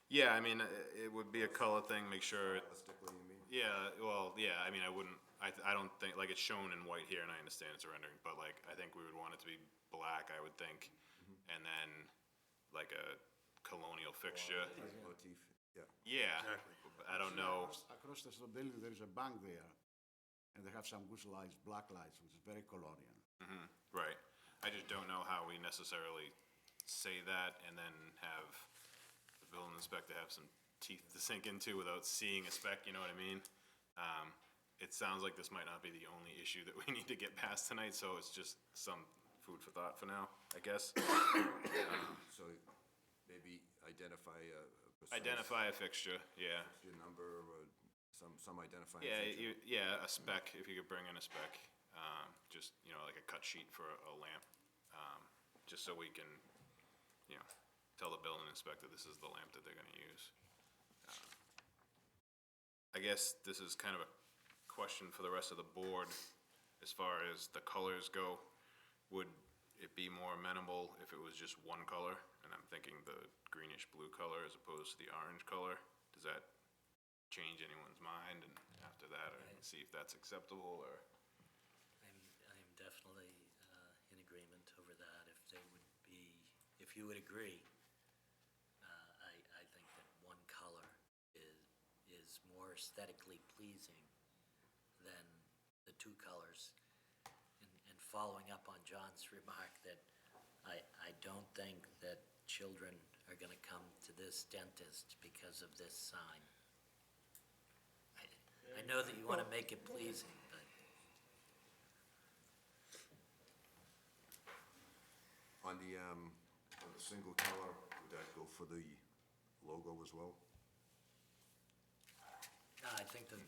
yeah, I mean, it would be a color thing, make sure, stylistically, you mean? yeah, well, yeah, I mean, I don't think, like, it's shown in white here, and I understand it's a rendering, but like, I think we would want it to be black, I would think, and then, like a colonial fixture. Motif, yeah. Yeah, I don't know, Across the building, there is a bank there, and they have some goose lights, black lights, which is very colonial. right. I just don't know how we necessarily say that and then have the building inspector have some teeth to sink into without seeing a spec, you know what I mean? It sounds like this might not be the only issue that we need to get past tonight, so it's just food for thought for now, I guess. So maybe identify a precise. Identify a fixture, yeah. Your number or some identifying Yeah, feature. yeah, a spec, if you could bring in a spec, just, you know, like a cut sheet for a lamp, just so we can, you know, tell the building inspector this is the lamp that they're gonna use. I guess this is kind of a question for the rest of the board, as far as the colors go. Would it be more amenable if it was just one color? And I'm thinking the greenish blue color as opposed to the orange color. Does that change anyone's mind? And after that, or see if that's acceptable, or? I'm definitely in agreement over that. If they would be, if you would agree, I think that one color is more aesthetically pleasing than the two colors. And following up on John's remark that I don't think that children are gonna come to this dentist because of this sign. I know that you wanna make it pleasing, but On the single color, would that go for the logo as well? no, I think that,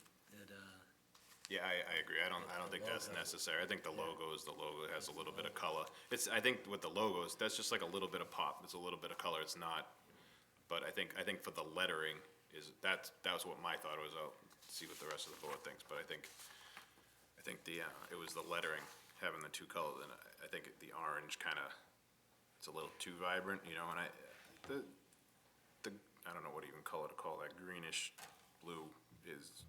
Yeah, I agree. I don't think that's necessary. I think the logo is the logo. It has a little bit of color. I think with the logos, that's just like a little bit of pop. It's a little bit of color. It's not, but I think for the lettering that was what my thought was. I'll see what the rest of the board thinks, but I think it was the lettering, having the two colors, and I think the orange kinda, it's a little too vibrant, you know, and I don't know what even color to call that, greenish blue is,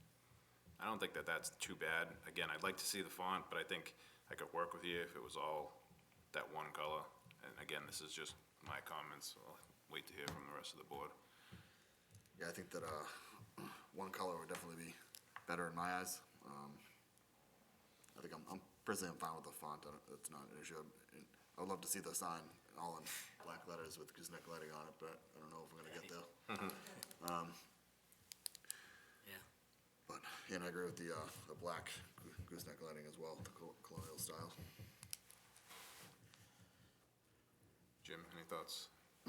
I don't think that's too bad. Again, I'd like to see the font, but I think I could work with you if it was all that one color. And again, this is just my comments, so I'll wait to hear from the rest of the board. Yeah, I think that, one color would definitely be better in my eyes. I think I'm personally fine with the font, it's not an issue. I would love to see the sign all in black letters with gooseneck lighting on it, but I don't know if we're gonna get there. yeah. But, yeah, and I agree with the black gooseneck lighting as well, the colonial style. Jim, any thoughts?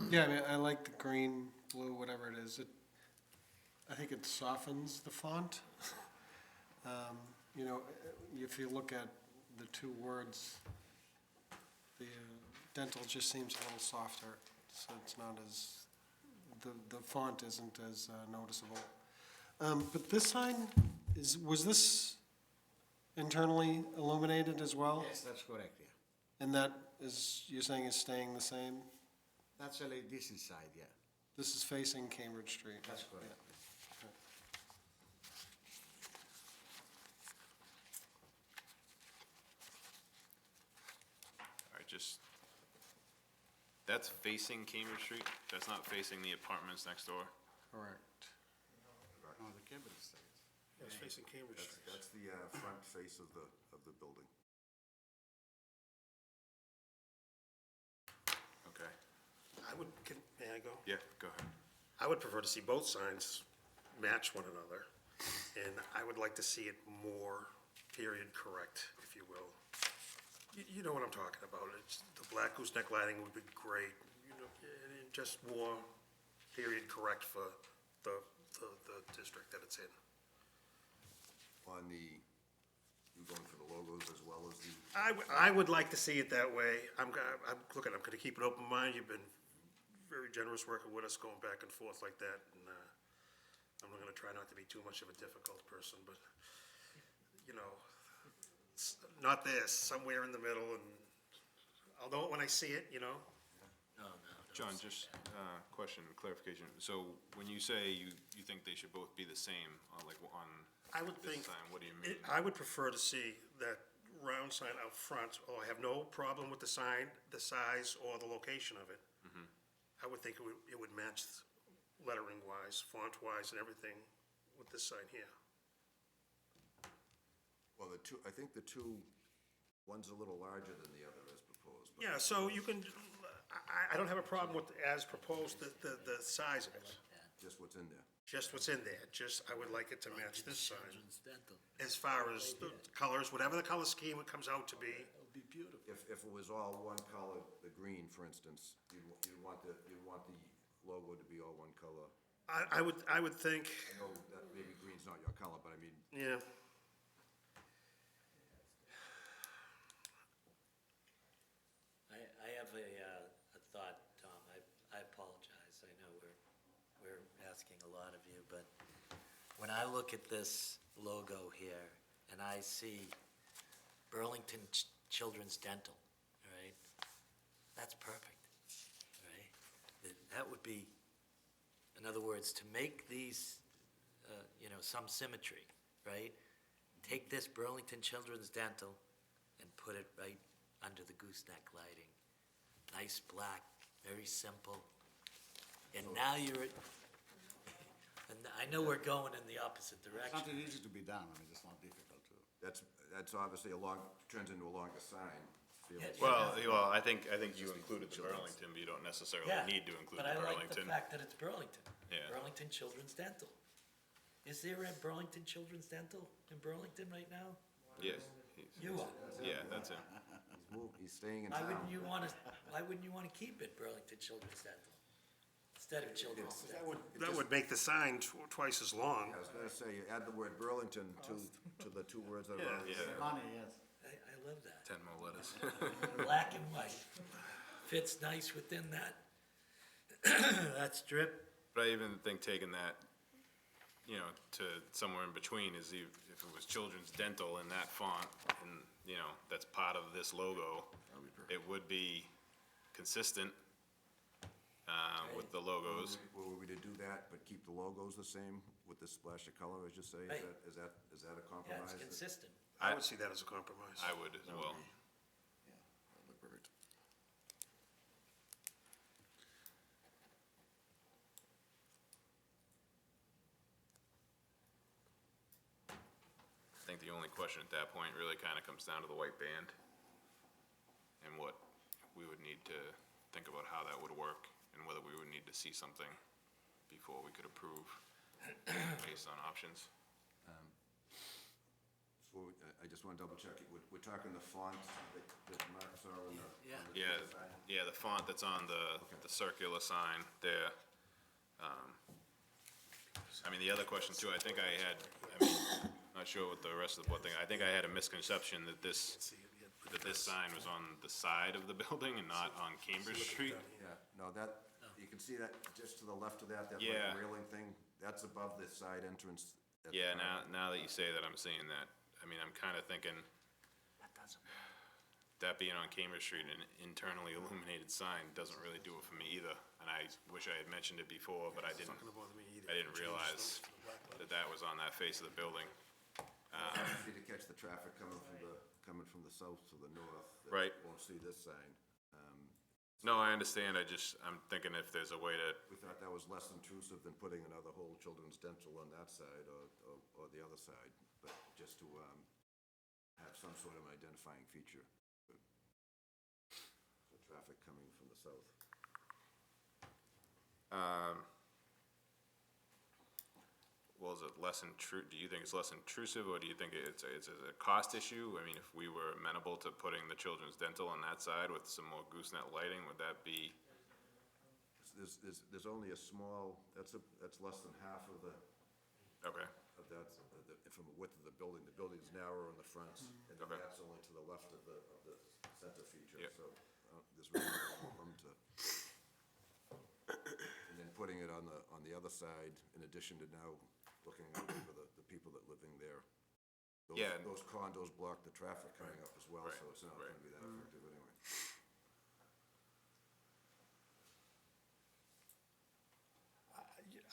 Yeah, I mean, I like the green, blue, whatever it is. I think it softens the font. You know, if you look at the two words, the dental just seems a little softer, so it's not as, the font isn't as noticeable. But this sign, was this internally illuminated as well? Yes, that's correct, yeah. And that is, you're saying is staying the same? That's LEDs inside, yeah. This is facing Cambridge Street? That's correct. Yeah. All right, that's facing Cambridge Street? That's not facing the apartments next door? Correct. No, the Cambridge Street. It's facing Cambridge Street. That's the front face of the building. Okay. May I go? Yeah, go ahead. I would prefer to see both signs match one another, and I would like to see it more period correct, if you will. You know what I'm talking about. It's, the black gooseneck lighting would be great, you know, and just more period correct for the district that it's in. On the, you going for the logos as well as the, I would like to see it that way. I'm gonna keep an open mind. You've been very generous working with us, going back and forth like that, and, I'm gonna try not to be too much of a difficult person, but, you know, not this, somewhere in the middle, and I'll know it when I see it, you know? No. John, just question, clarification. So when you say you think they should both be the same, like on I would this think, sign, what do you mean? I would prefer to see that round sign out front, although I have no problem with the sign, the size, or the location of it. I would think it would match lettering-wise, font-wise, and everything with this sign here. well, I think the two, one's a little larger than the other as proposed. but- Yeah, so you can, I don't have a problem with, as proposed, the size of it. Just what's in there. Just what's in there, I would like it to match this sign. Children's dental. As far as the colors, whatever the color scheme it comes out to be, if it was all one color, the green, for instance, you'd want the logo to be all one color. I would think, I know that maybe green's not your color, but I mean, yeah. I have a thought, Tom. I apologize. I know we're asking a lot of you, but when I look at this logo here and I see Burlington Children's Dental, right? That's perfect, right? That would be, in other words, to make these, some symmetry, right? Take this Burlington Children's Dental and put it right under the gooseneck lighting. Nice black, very simple. And now you're, and I know we're going in the opposite direction. Something easy to be done, I mean, it's not difficult to. that's obviously turns into a longer sign. Yeah, Well, I think you included the Burlington, but you don't necessarily Yeah, need to include but the I like the Burlington. fact that it's Burlington. Yeah. Burlington Children's Dental. Is there a Burlington Children's Dental in Burlington right now? Yes, You are. yeah, that's it. He's staying in Why town. wouldn't you want to keep it Burlington Children's Dental instead of Children's Dental? That would make the sign twice as long. I was gonna say, you add the word Burlington to the two words that are already Yeah. there. Money, yes. I love that. 10 more letters. Black and white. Fits nice within that, that strip. But I even think taking that, to somewhere in between is if it was Children's Dental in that font, and, that's part of this logo, it would be consistent, with the logos. Were we to do that, but keep the logos the same with this splash of color, as you say? Right. Is that a Yeah, compromise? it's consistent. I would see that as a compromise. I would as well. Yeah, that'd look perfect. I think the only question at that point really kind of comes down to the white band and what we would need to think about how that would work and whether we would need to see something before we could approve based on options. I just want to double check, we're talking the font that Mark saw on the. Yeah. on the Yeah, sign? yeah, the font that's on the circular sign there. The other question too, I think I had, not sure what the rest of the board thing, I think I had a misconception that this sign was on the side of the building and not on Cambridge Street. Yeah, no, you can see that just to the left of that Yeah. like railing thing, that's above the side entrance. at the Yeah, front. now that you say that, I'm seeing that. I'm kind of thinking, that being on Cambridge Street, an internally illuminated sign doesn't really do it for me either. And I wish I had mentioned it before, but I didn't realize that was on that face of the building. Easy to catch the traffic coming from the south to the north. that Right. Won't see this sign. No, I understand, I'm thinking if there's a way to, We thought that was less intrusive than putting another whole children's dental on that side or the other side, but just to have some sort of identifying feature for traffic coming from the south. well, is it do you think it's less intrusive, or do you think it's a cost issue? If we were amenable to putting the children's dental on that side with some more gooseneck lighting, would that be? There's only a small, that's less than half of the, Okay, from the width of the building. The building's narrower in the front, and Okay. that's only to the left of the center feature, Yep. so there's really no room to. And then putting it on the other side, in addition to now looking out for the people that living there. Yeah. Those condos block the traffic coming up as well, Right, so it's not right. gonna be that effective anyway.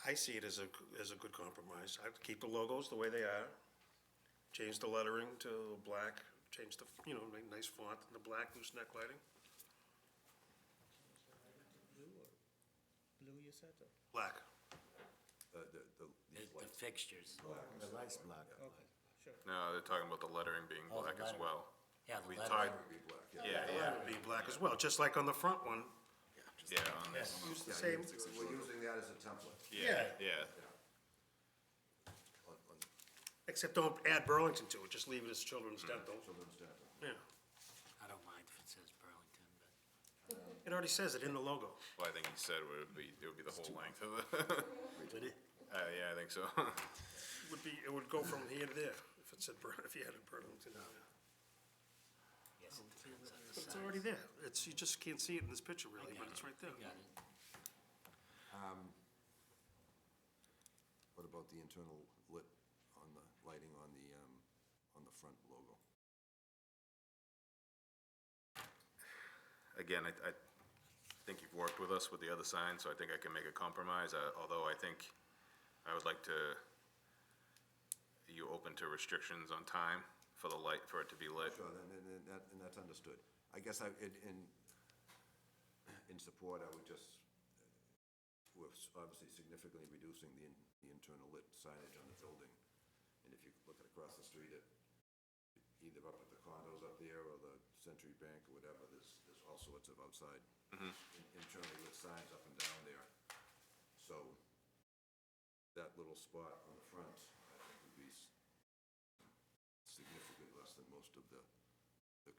I see it as a good compromise. I'd keep the logos the way they are, change the lettering to black, change the, make nice font and the black gooseneck lighting. Blue you said, or? Black. The fixtures. The light's black. Okay, sure. no, they're talking about the lettering being Oh, the black as lettering. well. Yeah, the We lettering. talked, Would be black, yeah, It would be black as well, just like on the front one. yeah, on this, Use the Yeah, same. we're using that as a template. yeah. Except don't add Burlington to it, just leave it as children's dental. Children's dental. Yeah. I don't mind. It already says it in the logo. Well, I think he said it would be the whole length of the, Did it? yeah, I think so. It would go from here to there, if it said, if you had it Burlington. Yes, it depends on the But it's size. already there. You just can't see it in this picture really, but it's right there. Got it. What about the internal lit on the, lighting on the front logo? Again, I think you've worked with us with the other sign, so I think I can make a compromise, although I think I would like to, you open to restrictions on time for the light, for it to be lit? Sure, and that's understood. I guess in support, I would just, we're obviously significantly reducing the internal lit signage on the building. And if you look across the street at, either up at the condos up there or the Century Bank or whatever, there's all sorts of outside internally lit signs up and down there. So that little spot on the front, I think would be significantly less than most of the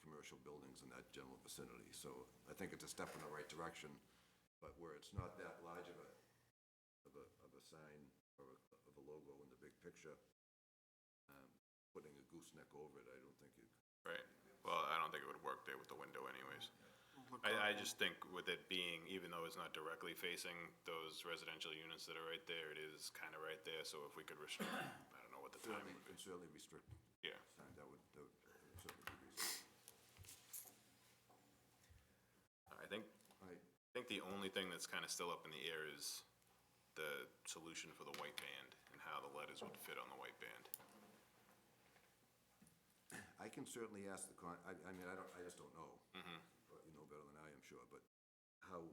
commercial buildings in that general vicinity. So I think it's a step in the right direction, but where it's not that large of a sign or of a logo in the big picture, putting a gooseneck over it, I don't think it. Right. Well, I don't think it would work there with the window anyways. I just think with it being, even though it's not directly facing those residential units that are right there, it is kind of right there, so if we could restrict, I don't know what the time would be. Certainly restrict. Yeah. Sign, that would certainly be reasonable. I think the only thing that's kind of still up in the air is the solution for the white band and how the letters would fit on the white band. I can certainly ask I mean, I just don't know. But you know better than I am sure, but how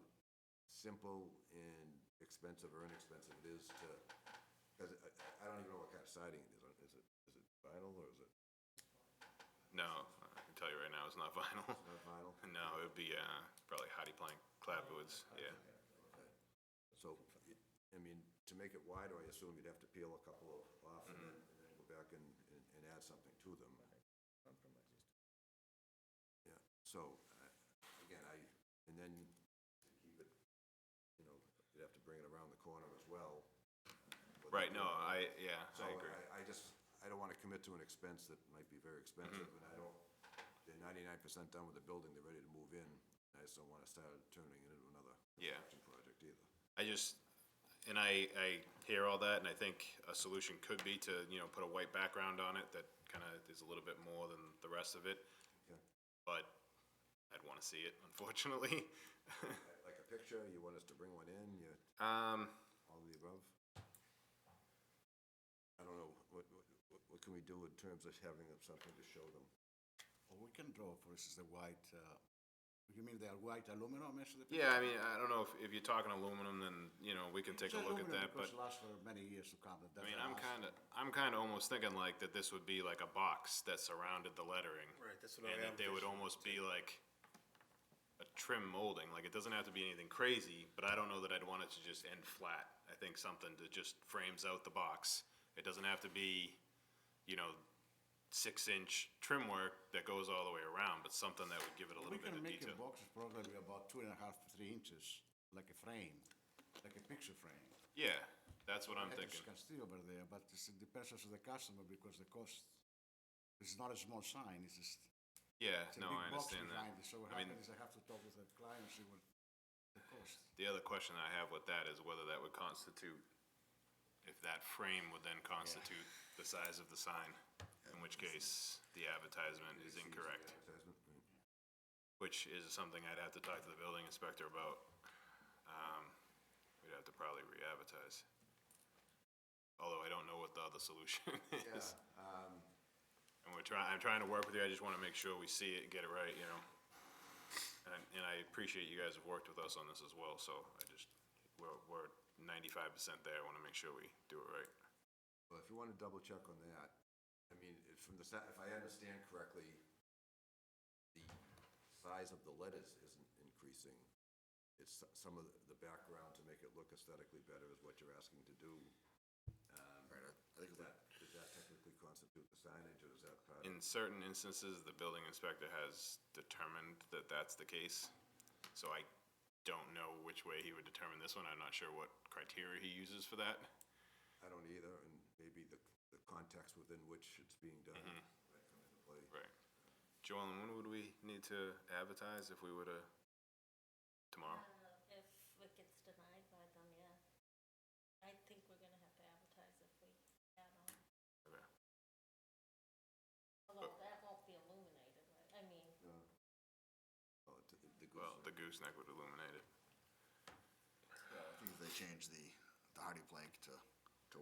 simple and expensive or inexpensive it is to, because I don't even know what kind of siding it is. Is it vinyl or is it No, I can tell you right now, it's not vinyl. not vinyl? No, it would be probably hardy plank clapboards, yeah. Okay. So, I mean, to make it wider, I assume you'd have to peel a couple off and then go back and add something to them. Yeah, so, again, and then to keep it, you know, you'd have to bring it around the corner as well. Right, no, I So agree. I don't want to commit to an expense that might be very expensive, and they're 99% done with the building, they're ready to move in. I just don't want to start turning it into another Yeah. construction project either. I hear all that, and I think a solution could be to, put a white background on it that kind of is a little bit more than the rest of it, Okay. but I'd want to see it, unfortunately. Like a picture, you want us to bring one in, Um, all of the above? I don't know, what can we do in terms of having something to show them? Or we can draw, for instance, the white, you mean the white aluminum mesh? yeah, I mean, I don't know if you're talking aluminum, then, we can take a look at that, but, Because it lasts for many years to come. I mean, I'm kind of almost thinking like that this would be like a box that surrounded the lettering. Right, that's what I And that there would envisioned. almost be like a trim molding, like it doesn't have to be anything crazy, but I don't know that I'd want it to just end flat. I think something that just frames out the box. It doesn't have to be, 6-inch trim work that goes all the way around, but something that would give it a We little bit can of make a detail. box probably about 2.5 to 3 inches, like a frame, like a picture frame. Yeah, that's what I'm I thinking. can stay over there, but it depends on the customer because the cost, it's not a small sign, it's just, Yeah, it's a no, I big box understand that. behind it. So what I mean, happens is I have to talk with the client and see what the cost. the other question I have with that is whether that would constitute, if that frame would then constitute the size of the sign, in which case the advertisement is incorrect, Advertisement, right. which is something I'd have to talk to the building inspector about. We'd have to probably re-advertise. Although I don't know what the other solution is. And I'm trying to work with you, I just want to make sure we see it and get it right, And I appreciate you guys have worked with us on this as well, so we're 95% there, I want to make sure we do it right. Well, if you want to double check on that, I mean, if I understand correctly, the size of the letters isn't increasing. It's some of the background to make it look aesthetically better is what you're asking to do. Right, I think Does that technically constitute the signage, or is that part of? In certain instances, the building inspector has determined that that's the case. So I don't know which way he would determine this one. I'm not sure what criteria he uses for that. I don't either, and maybe the context within which it's being done might come into play. Right. Joellen, when would we need to advertise if we were to, tomorrow? If it gets denied by them, yeah. I think we're gonna have to advertise if we add on. Okay. Although that won't be illuminated, right? I mean, Oh, the Well, goose, the gooseneck would illuminate it. I think if they change the hardy plank to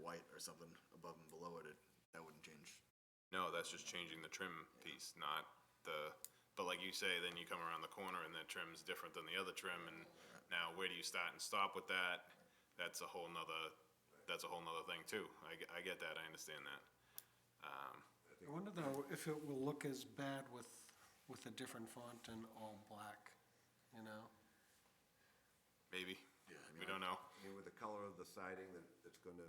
white or something above and below it, that wouldn't change. No, that's just changing the trim piece, not but like you say, then you come around the corner and that trim's different than the other trim, and now where do you start and stop with that? That's a whole nother thing too. I get that, I understand that. I wonder though if it will look as bad with a different font and all black, you know? Maybe, Yeah, I mean, we don't know. I mean, with the color of the siding that's gonna,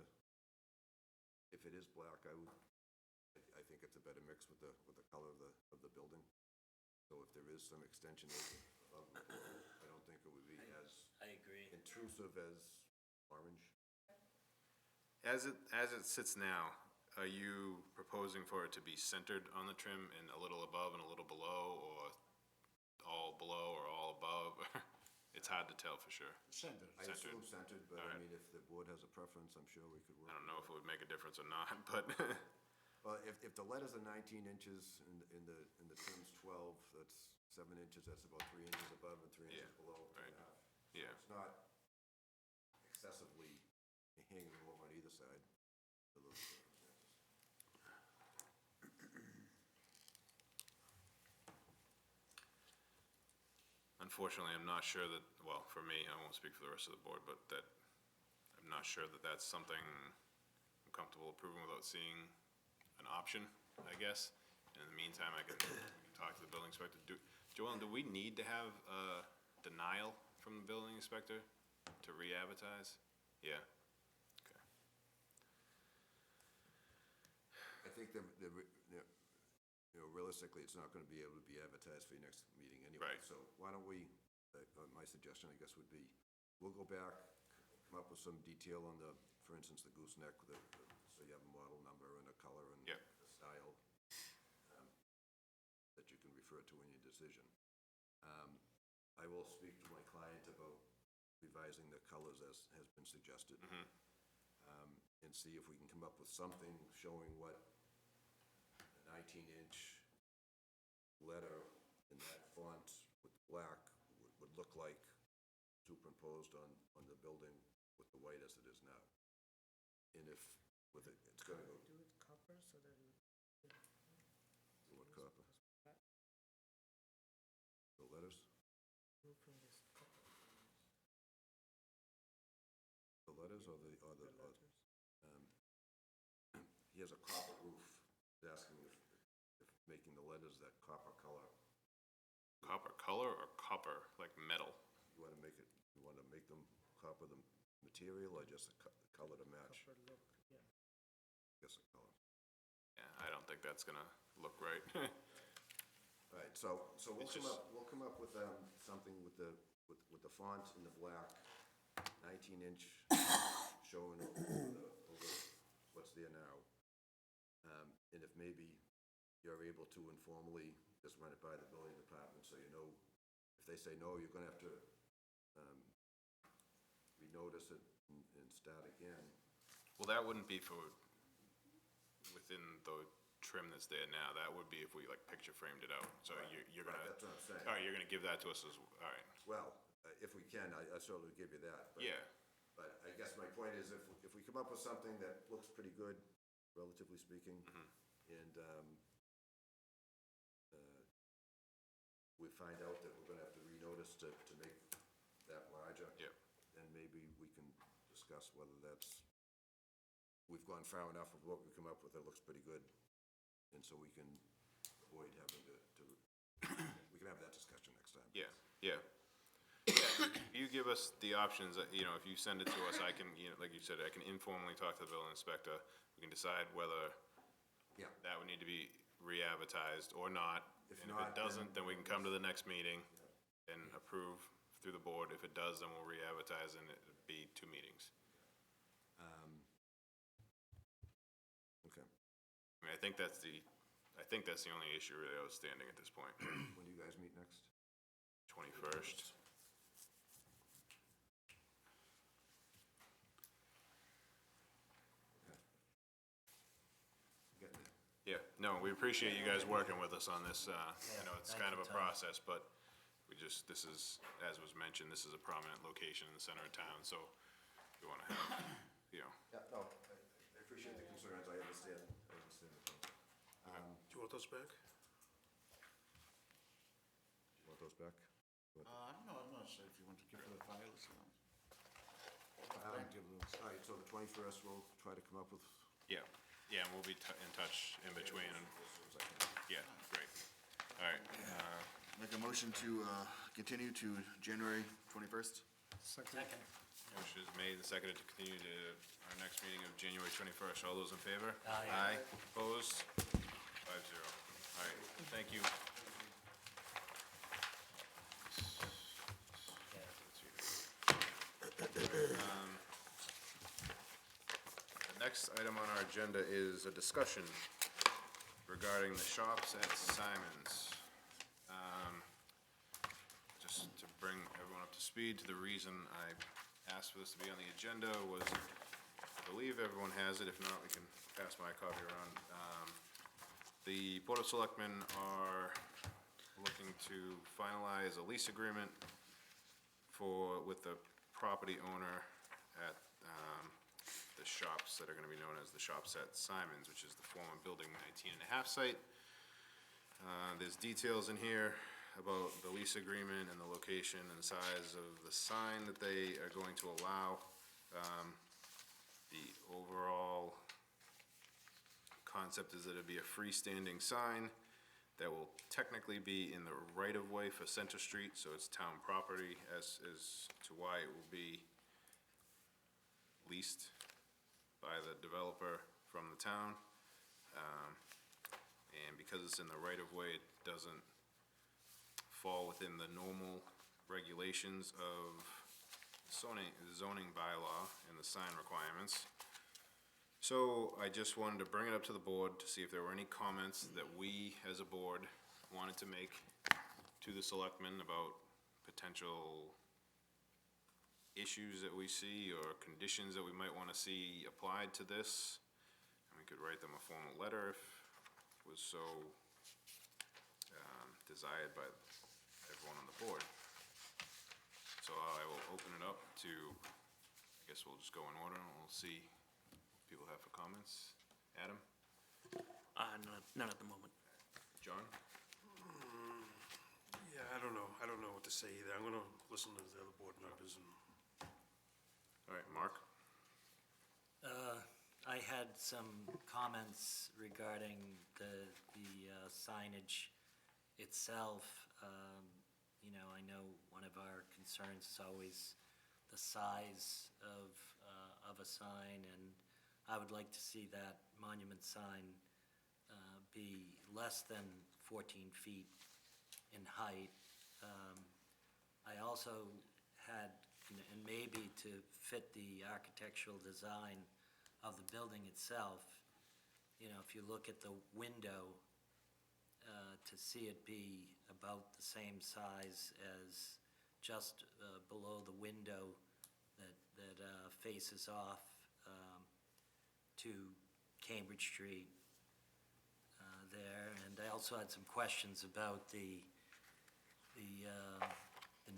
if it is black, I think it's a better mix with the color of the building. So if there is some extension above and below, I don't think it would be as I agree. intrusive as orange. As it sits now, are you proposing for it to be centered on the trim and a little above and a little below, or all below or all above? It's hard to tell for sure. Center. I assume centered, but I Alright. mean, if the board has a preference, I'm sure we could work. I don't know if it would make a difference or not, but Well, if the letters are 19 inches and the trim's 12, that's 7 inches, that's about 3 inches above and 3 inches Yeah, below, two and right. a half. yeah. It's not excessively hanging low on either side for those circumstances. Unfortunately, I'm not sure that, well, for me, I won't speak for the rest of the board, but that, I'm not sure that that's something I'm comfortable approving without seeing an option, I guess. And in the meantime, we can talk to the building inspector. Joellen, do we need to have a denial from the building inspector to re-advertise? Yeah. Okay. I think that, realistically, it's not gonna be able to be advertised for your next meeting anyway. Right. So why don't we, my suggestion, I guess, would be, we'll go back, come up with some detail on the, for instance, the gooseneck, so you have a model number and a color and Yep. a style that you can refer to in your decision. I will speak to my client about revising the colors as has been suggested. And see if we can come up with something showing what a 19-inch letter in that font with black would look like superimposed on the building with the white as it is now. And if, with it, it's gonna go, Do it copper so that it. what copper? The letters? Move from this copper. The letters or The letters. he has a copper roof. He's asking if making the letters that copper color, Copper color or copper, like metal? you wanna make them copper the material or just a color to match? Copper look, yeah. I guess a color. Yeah, I don't think that's gonna look right. All right, so we'll It's we'll come up with, something with the font in the black, 19-inch, showing over what's there now. And if maybe you're able to informally just run it by the building department, so you know, if they say no, you're gonna have to, renotice it and start again. Well, that wouldn't be for within the trim that's there now. That would be if we like picture framed it out. So you're gonna, Right, that's what I'm saying. all right, you're gonna give that to us as, all right. Well, if we can, I certainly give you that, but. Yeah, But I guess my point is, if we come up with something that looks pretty good, relatively speaking, and we find out that we're gonna have to renotice to make that larger. Yep. Then maybe we can discuss whether that's, we've gone far enough of what we come up with that looks pretty good, and so we can avoid having to, we can have that discussion next time. yeah, yeah. You give us the options, if you send it to us, I can, like you said, I can informally talk to the building inspector. We can decide whether Yeah. that would need to be re-advertised or not. If And if not, it doesn't, then we can come to the next meeting and approve through the board. If it does, then we'll re-advertise and it'd be 2 meetings. Okay. I mean, I think that's the only issue really outstanding at this point. When do you guys meet next? 21st. Getting there. Yeah, no, we appreciate you guys working with us on this. I know it's thank kind of you, a Tom. process, but this is, as was mentioned, this is a prominent location in the center of town, so we want to have, you know, Yeah, no, I appreciate the concerns, I understand the point. Do you want those back? You want those back? No, I'm not sure if you want to keep the files, All right, so the 21st, we'll try to come up with, yeah, and we'll be in touch in between, and, as soon as I can. yeah, great. All right, Make a motion to, continue to January 21st? Second. motion is made and seconded to continue to our next meeting of January 21st. All those in favor? Aye. Opposed? 5-0. All right, thank you. The next item on our agenda is a discussion regarding the shops at Simon's. Just to bring everyone up to speed, the reason I asked for this to be on the agenda was, I believe everyone has it, if not, we can pass my copy around. The Board of Selectmen are looking to finalize a lease agreement with the property owner at the shops that are gonna be known as the Shops at Simon's, which is the former Building 19.5 site. There's details in here about the lease agreement and the location and size of the sign that they are going to allow. The overall concept is that it'd be a freestanding sign that will technically be in the right-of-way for Center Street, so it's town property as to why it will be leased by the developer from the town. And because it's in the right-of-way, it doesn't fall within the normal regulations of zoning bylaw and the sign requirements. So I just wanted to bring it up to the board to see if there were any comments that we, as a board, wanted to make to the selectmen about potential issues that we see or conditions that we might want to see applied to this. And we could write them a formal letter if it was so desired by everyone on the board. So I will open it up to, I guess we'll just go in order and we'll see what people have for comments. Adam? None at the moment. John? Yeah, I don't know what to say either. I'm gonna listen to the other board members and. All right, Mark? I had some comments regarding the signage itself. You know, I know one of our concerns is always the size of a sign, and I would like to see that monument sign be less than 14 feet in height. I also had, and maybe to fit the architectural design of the building itself, you know, if you look at the window, to see it be about the same size as just below the window that faces off to Cambridge Street there. And I also had some questions about the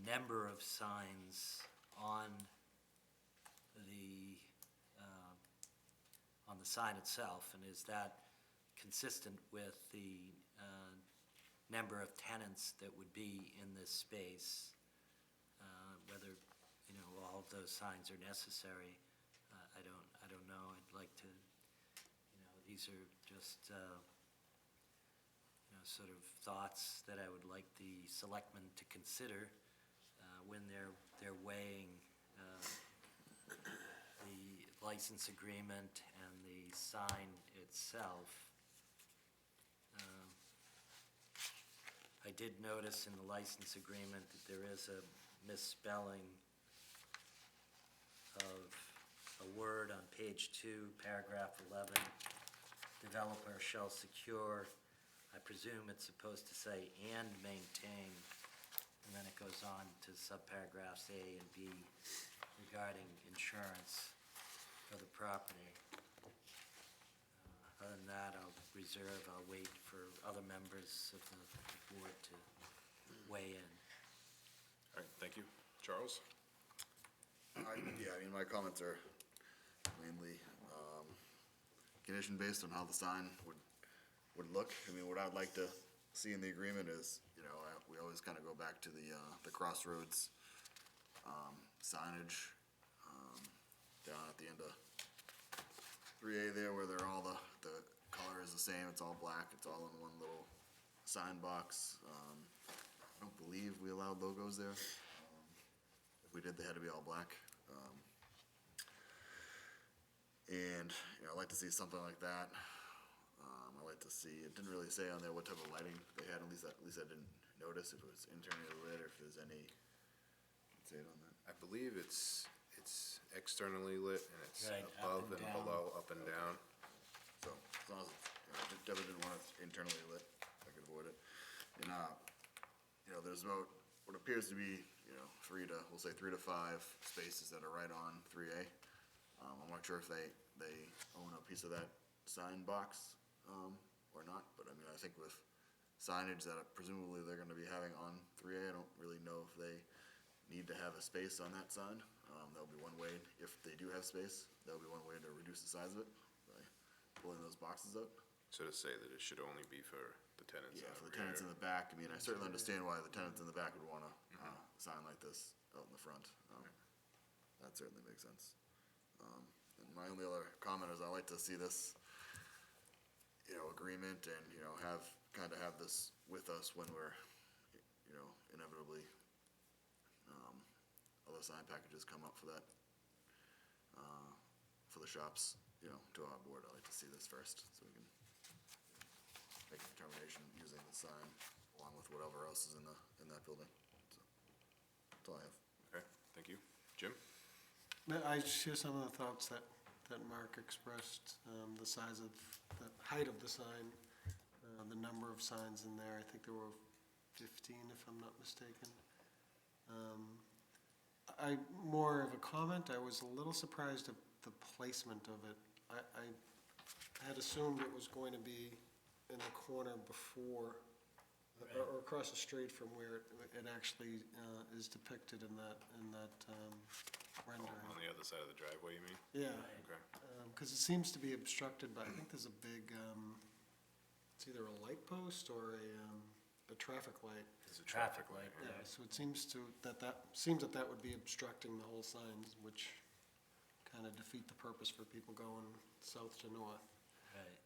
number of signs on the sign itself, and is that consistent with the number of tenants that would be in this space? Whether, you know, all of those signs are necessary, I don't know. I'd like to, you know, these are just, you know, sort of thoughts that I would like the selectmen to consider when they're weighing the license agreement and the sign itself. I did notice in the license agreement that there is a misspelling of a word on page 2, paragraph 11. Developer shall secure, I presume it's supposed to say and maintain, and then it goes on to subparagraphs A and B regarding insurance for the property. Other than that, I'll wait for other members of the board to weigh in. All right, thank you. Charles? Yeah, I mean, my comments are mainly, condition-based on how the sign would look. I mean, what I'd like to see in the agreement is, you know, we always kind of go back to the crossroads, signage, down at the end of 3A there, where they're all the color is the same, it's all black, it's all in one little sign box. I don't believe we allowed logos there. If we did, they had to be all black. And, you know, I'd like to see something like that. I'd like to see, it didn't really say on there what type of lighting they had, at least I didn't notice if it was internally lit or if there's any, say it on that. I believe it's externally lit and it's Right, up above and and down. below, up and down. So, as long as, you know, I definitely didn't want it internally lit, if I could avoid it. And, you know, there's about, what appears to be, you know, we'll say 3 to 5 spaces that are right on 3A. I'm not sure if they own a piece of that sign box, or not, but I mean, I think with signage that presumably they're gonna be having on 3A, I don't really know if they need to have a space on that sign. That'll be one way, if they do have space, that'll be one way to reduce the size of it, by pulling those boxes out. So to say that it should only be for the tenants Yeah, in for the the tenants in rear. the back, I mean, I certainly understand why the tenants in the back would want a sign like this out in the front. That certainly makes sense. And my only other comment is I like to see this, you know, agreement and, you know, kind of have this with us when we're, you know, inevitably, other sign packages come up for that, for the shops, you know, to our board. I'd like to see this first, so we can make a determination using the sign along with whatever else is in that building. So, that's all I have. Okay, thank you. Jim? I share some of the thoughts that Mark expressed, the size of, the height of the sign, the number of signs in there. I think there were 15, if I'm not mistaken. More of a comment, I was a little surprised at the placement of it. I had assumed it was going to be in the corner before, or across the street from where it actually is depicted in that rendering. On the other side of the driveway, you mean? Yeah, Okay. because it seems to be obstructed by, I think there's a big, it's either a light post or a traffic light. It's a traffic light. Yeah, so it seems that would be obstructing the whole sign, which kind of defeat the purpose for people going south to north. Right.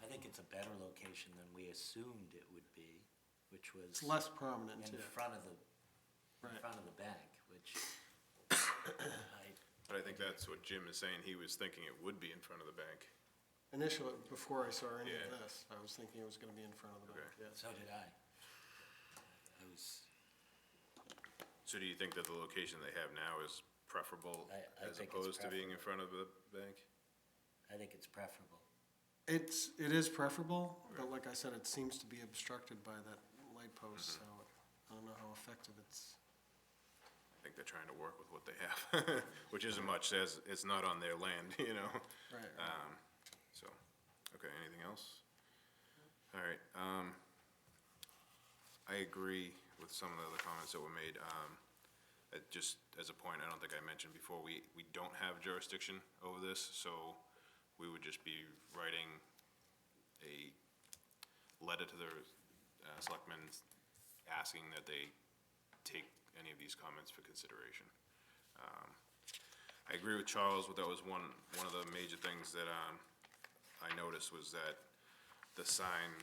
I think it's a better location than we assumed it would be, which was It's less prominent, in yeah. front of Right. the bank, which But I think that's what Jim is saying. He was thinking it would be in front of the bank. Initially, before I saw any of Yeah. this, I was thinking it was gonna be in front of the bank, Okay. yes. so did I. I was, So do you think that the location they have now is preferable I as think it's opposed to being in front of the bank? I think it's preferable. It is preferable, but like I said, it seems to be obstructed by that light post, so I don't know how effective it's. I think they're trying to work with what they have, which isn't much, as it's not on their land, you know? Right. So, okay, anything else? All right, I agree with some of the other comments that were made. Just as a point, I don't think I mentioned before, we don't have jurisdiction over this, so we would just be writing a letter to the selectmen asking that they take any of these comments for consideration. I agree with Charles, that was one of the major things that I noticed was that the sign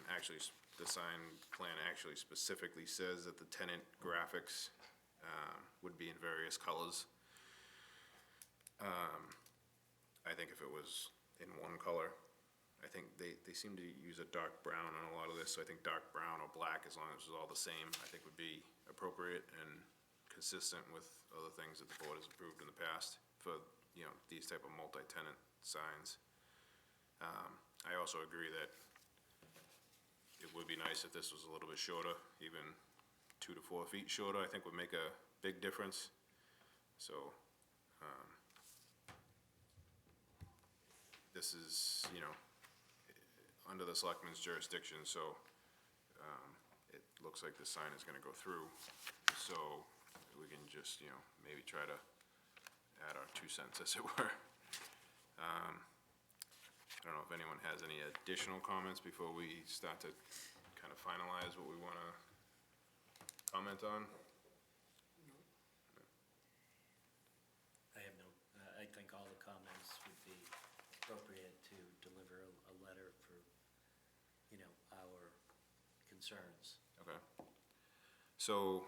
plan actually specifically says that the tenant graphics would be in various colors. I think if it was in one color, I think they seem to use a dark brown on a lot of this, so I think dark brown or black, as long as it's all the same, I think would be appropriate and consistent with other things that the board has approved in the past for, you know, these type of multi-tenant signs. I also agree that it would be nice if this was a little bit shorter, even 2 to 4 feet shorter, I think would make a big difference. So, this is, you know, under the selectmen's jurisdiction, so, it looks like the sign is gonna go through. So, we can just, you know, maybe try to add our 2 cents, as it were. I don't know if anyone has any additional comments before we start to kind of finalize what we wanna comment on. I have no, I think all the comments would be appropriate to deliver a letter for, you know, our concerns. Okay. So,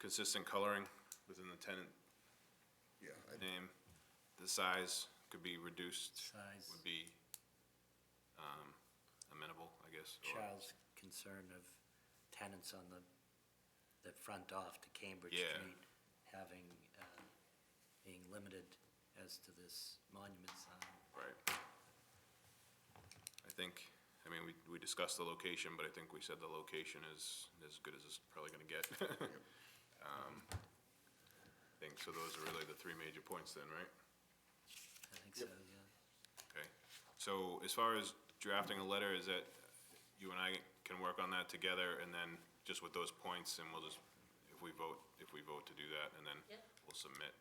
consistent coloring within the tenant Yeah, name, the size could be reduced. Size. Would be, amenable, I guess. or- Charles' concern of tenants on the front off to Cambridge Yeah. Street having, being limited as to this monument sign. Right. I think, I mean, we discussed the location, but I think we said the location is as good as it's probably gonna get. I think, so those are really the 3 major points then, right? I think so, yeah. Okay. So as far as drafting a letter, is that you and I can work on that together, and then just with those points, and we'll just, if we vote to do that, and then Yep. we'll submit,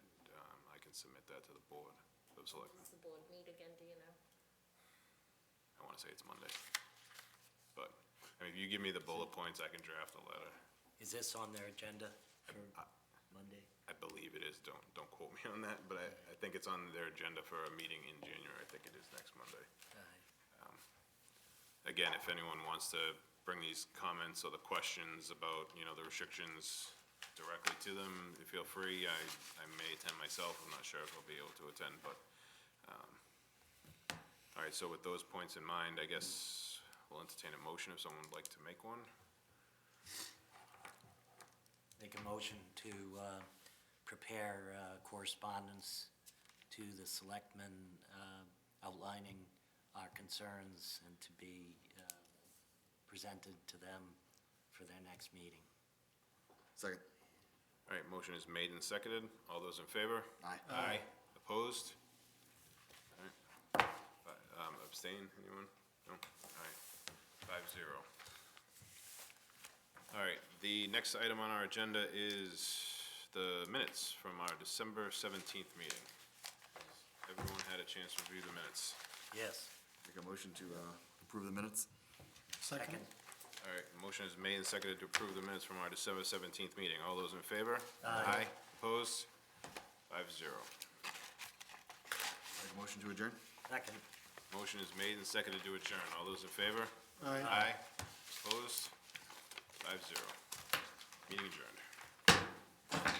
I can submit that to the board of select. Does the board meet again, do you know? I wanna say it's Monday. But, I mean, if you give me the bullet points, I can draft a letter. Is this on their agenda for Monday? I believe it is, don't quote me on that, but I think it's on their agenda for a meeting in January. I think it is next Monday. Again, if anyone wants to bring these comments or the questions about, you know, the restrictions directly to them, feel free. I may attend myself. I'm not sure if I'll be able to attend, but, all right, so with those points in mind, I guess we'll entertain a motion if someone would like to make one. Make a motion to prepare correspondence to the selectmen outlining our concerns and to be presented to them for their next meeting. second. All right, motion is made and seconded. All those in favor? Aye. Aye. Opposed? All right. Abstain, anyone? No? All right, 5-0. All right, the next item on our agenda is the minutes from our December 17th meeting. Has everyone had a chance to review the minutes? Yes. Make a motion to approve the minutes. Second? All right, motion is made and seconded to approve the minutes from our December 17th meeting. All those in favor? Aye. Opposed? 5-0. Make a motion to adjourn. Second. Motion is made and seconded to adjourn. All those in favor? Aye. Aye. Opposed? 5-0. Meeting adjourned.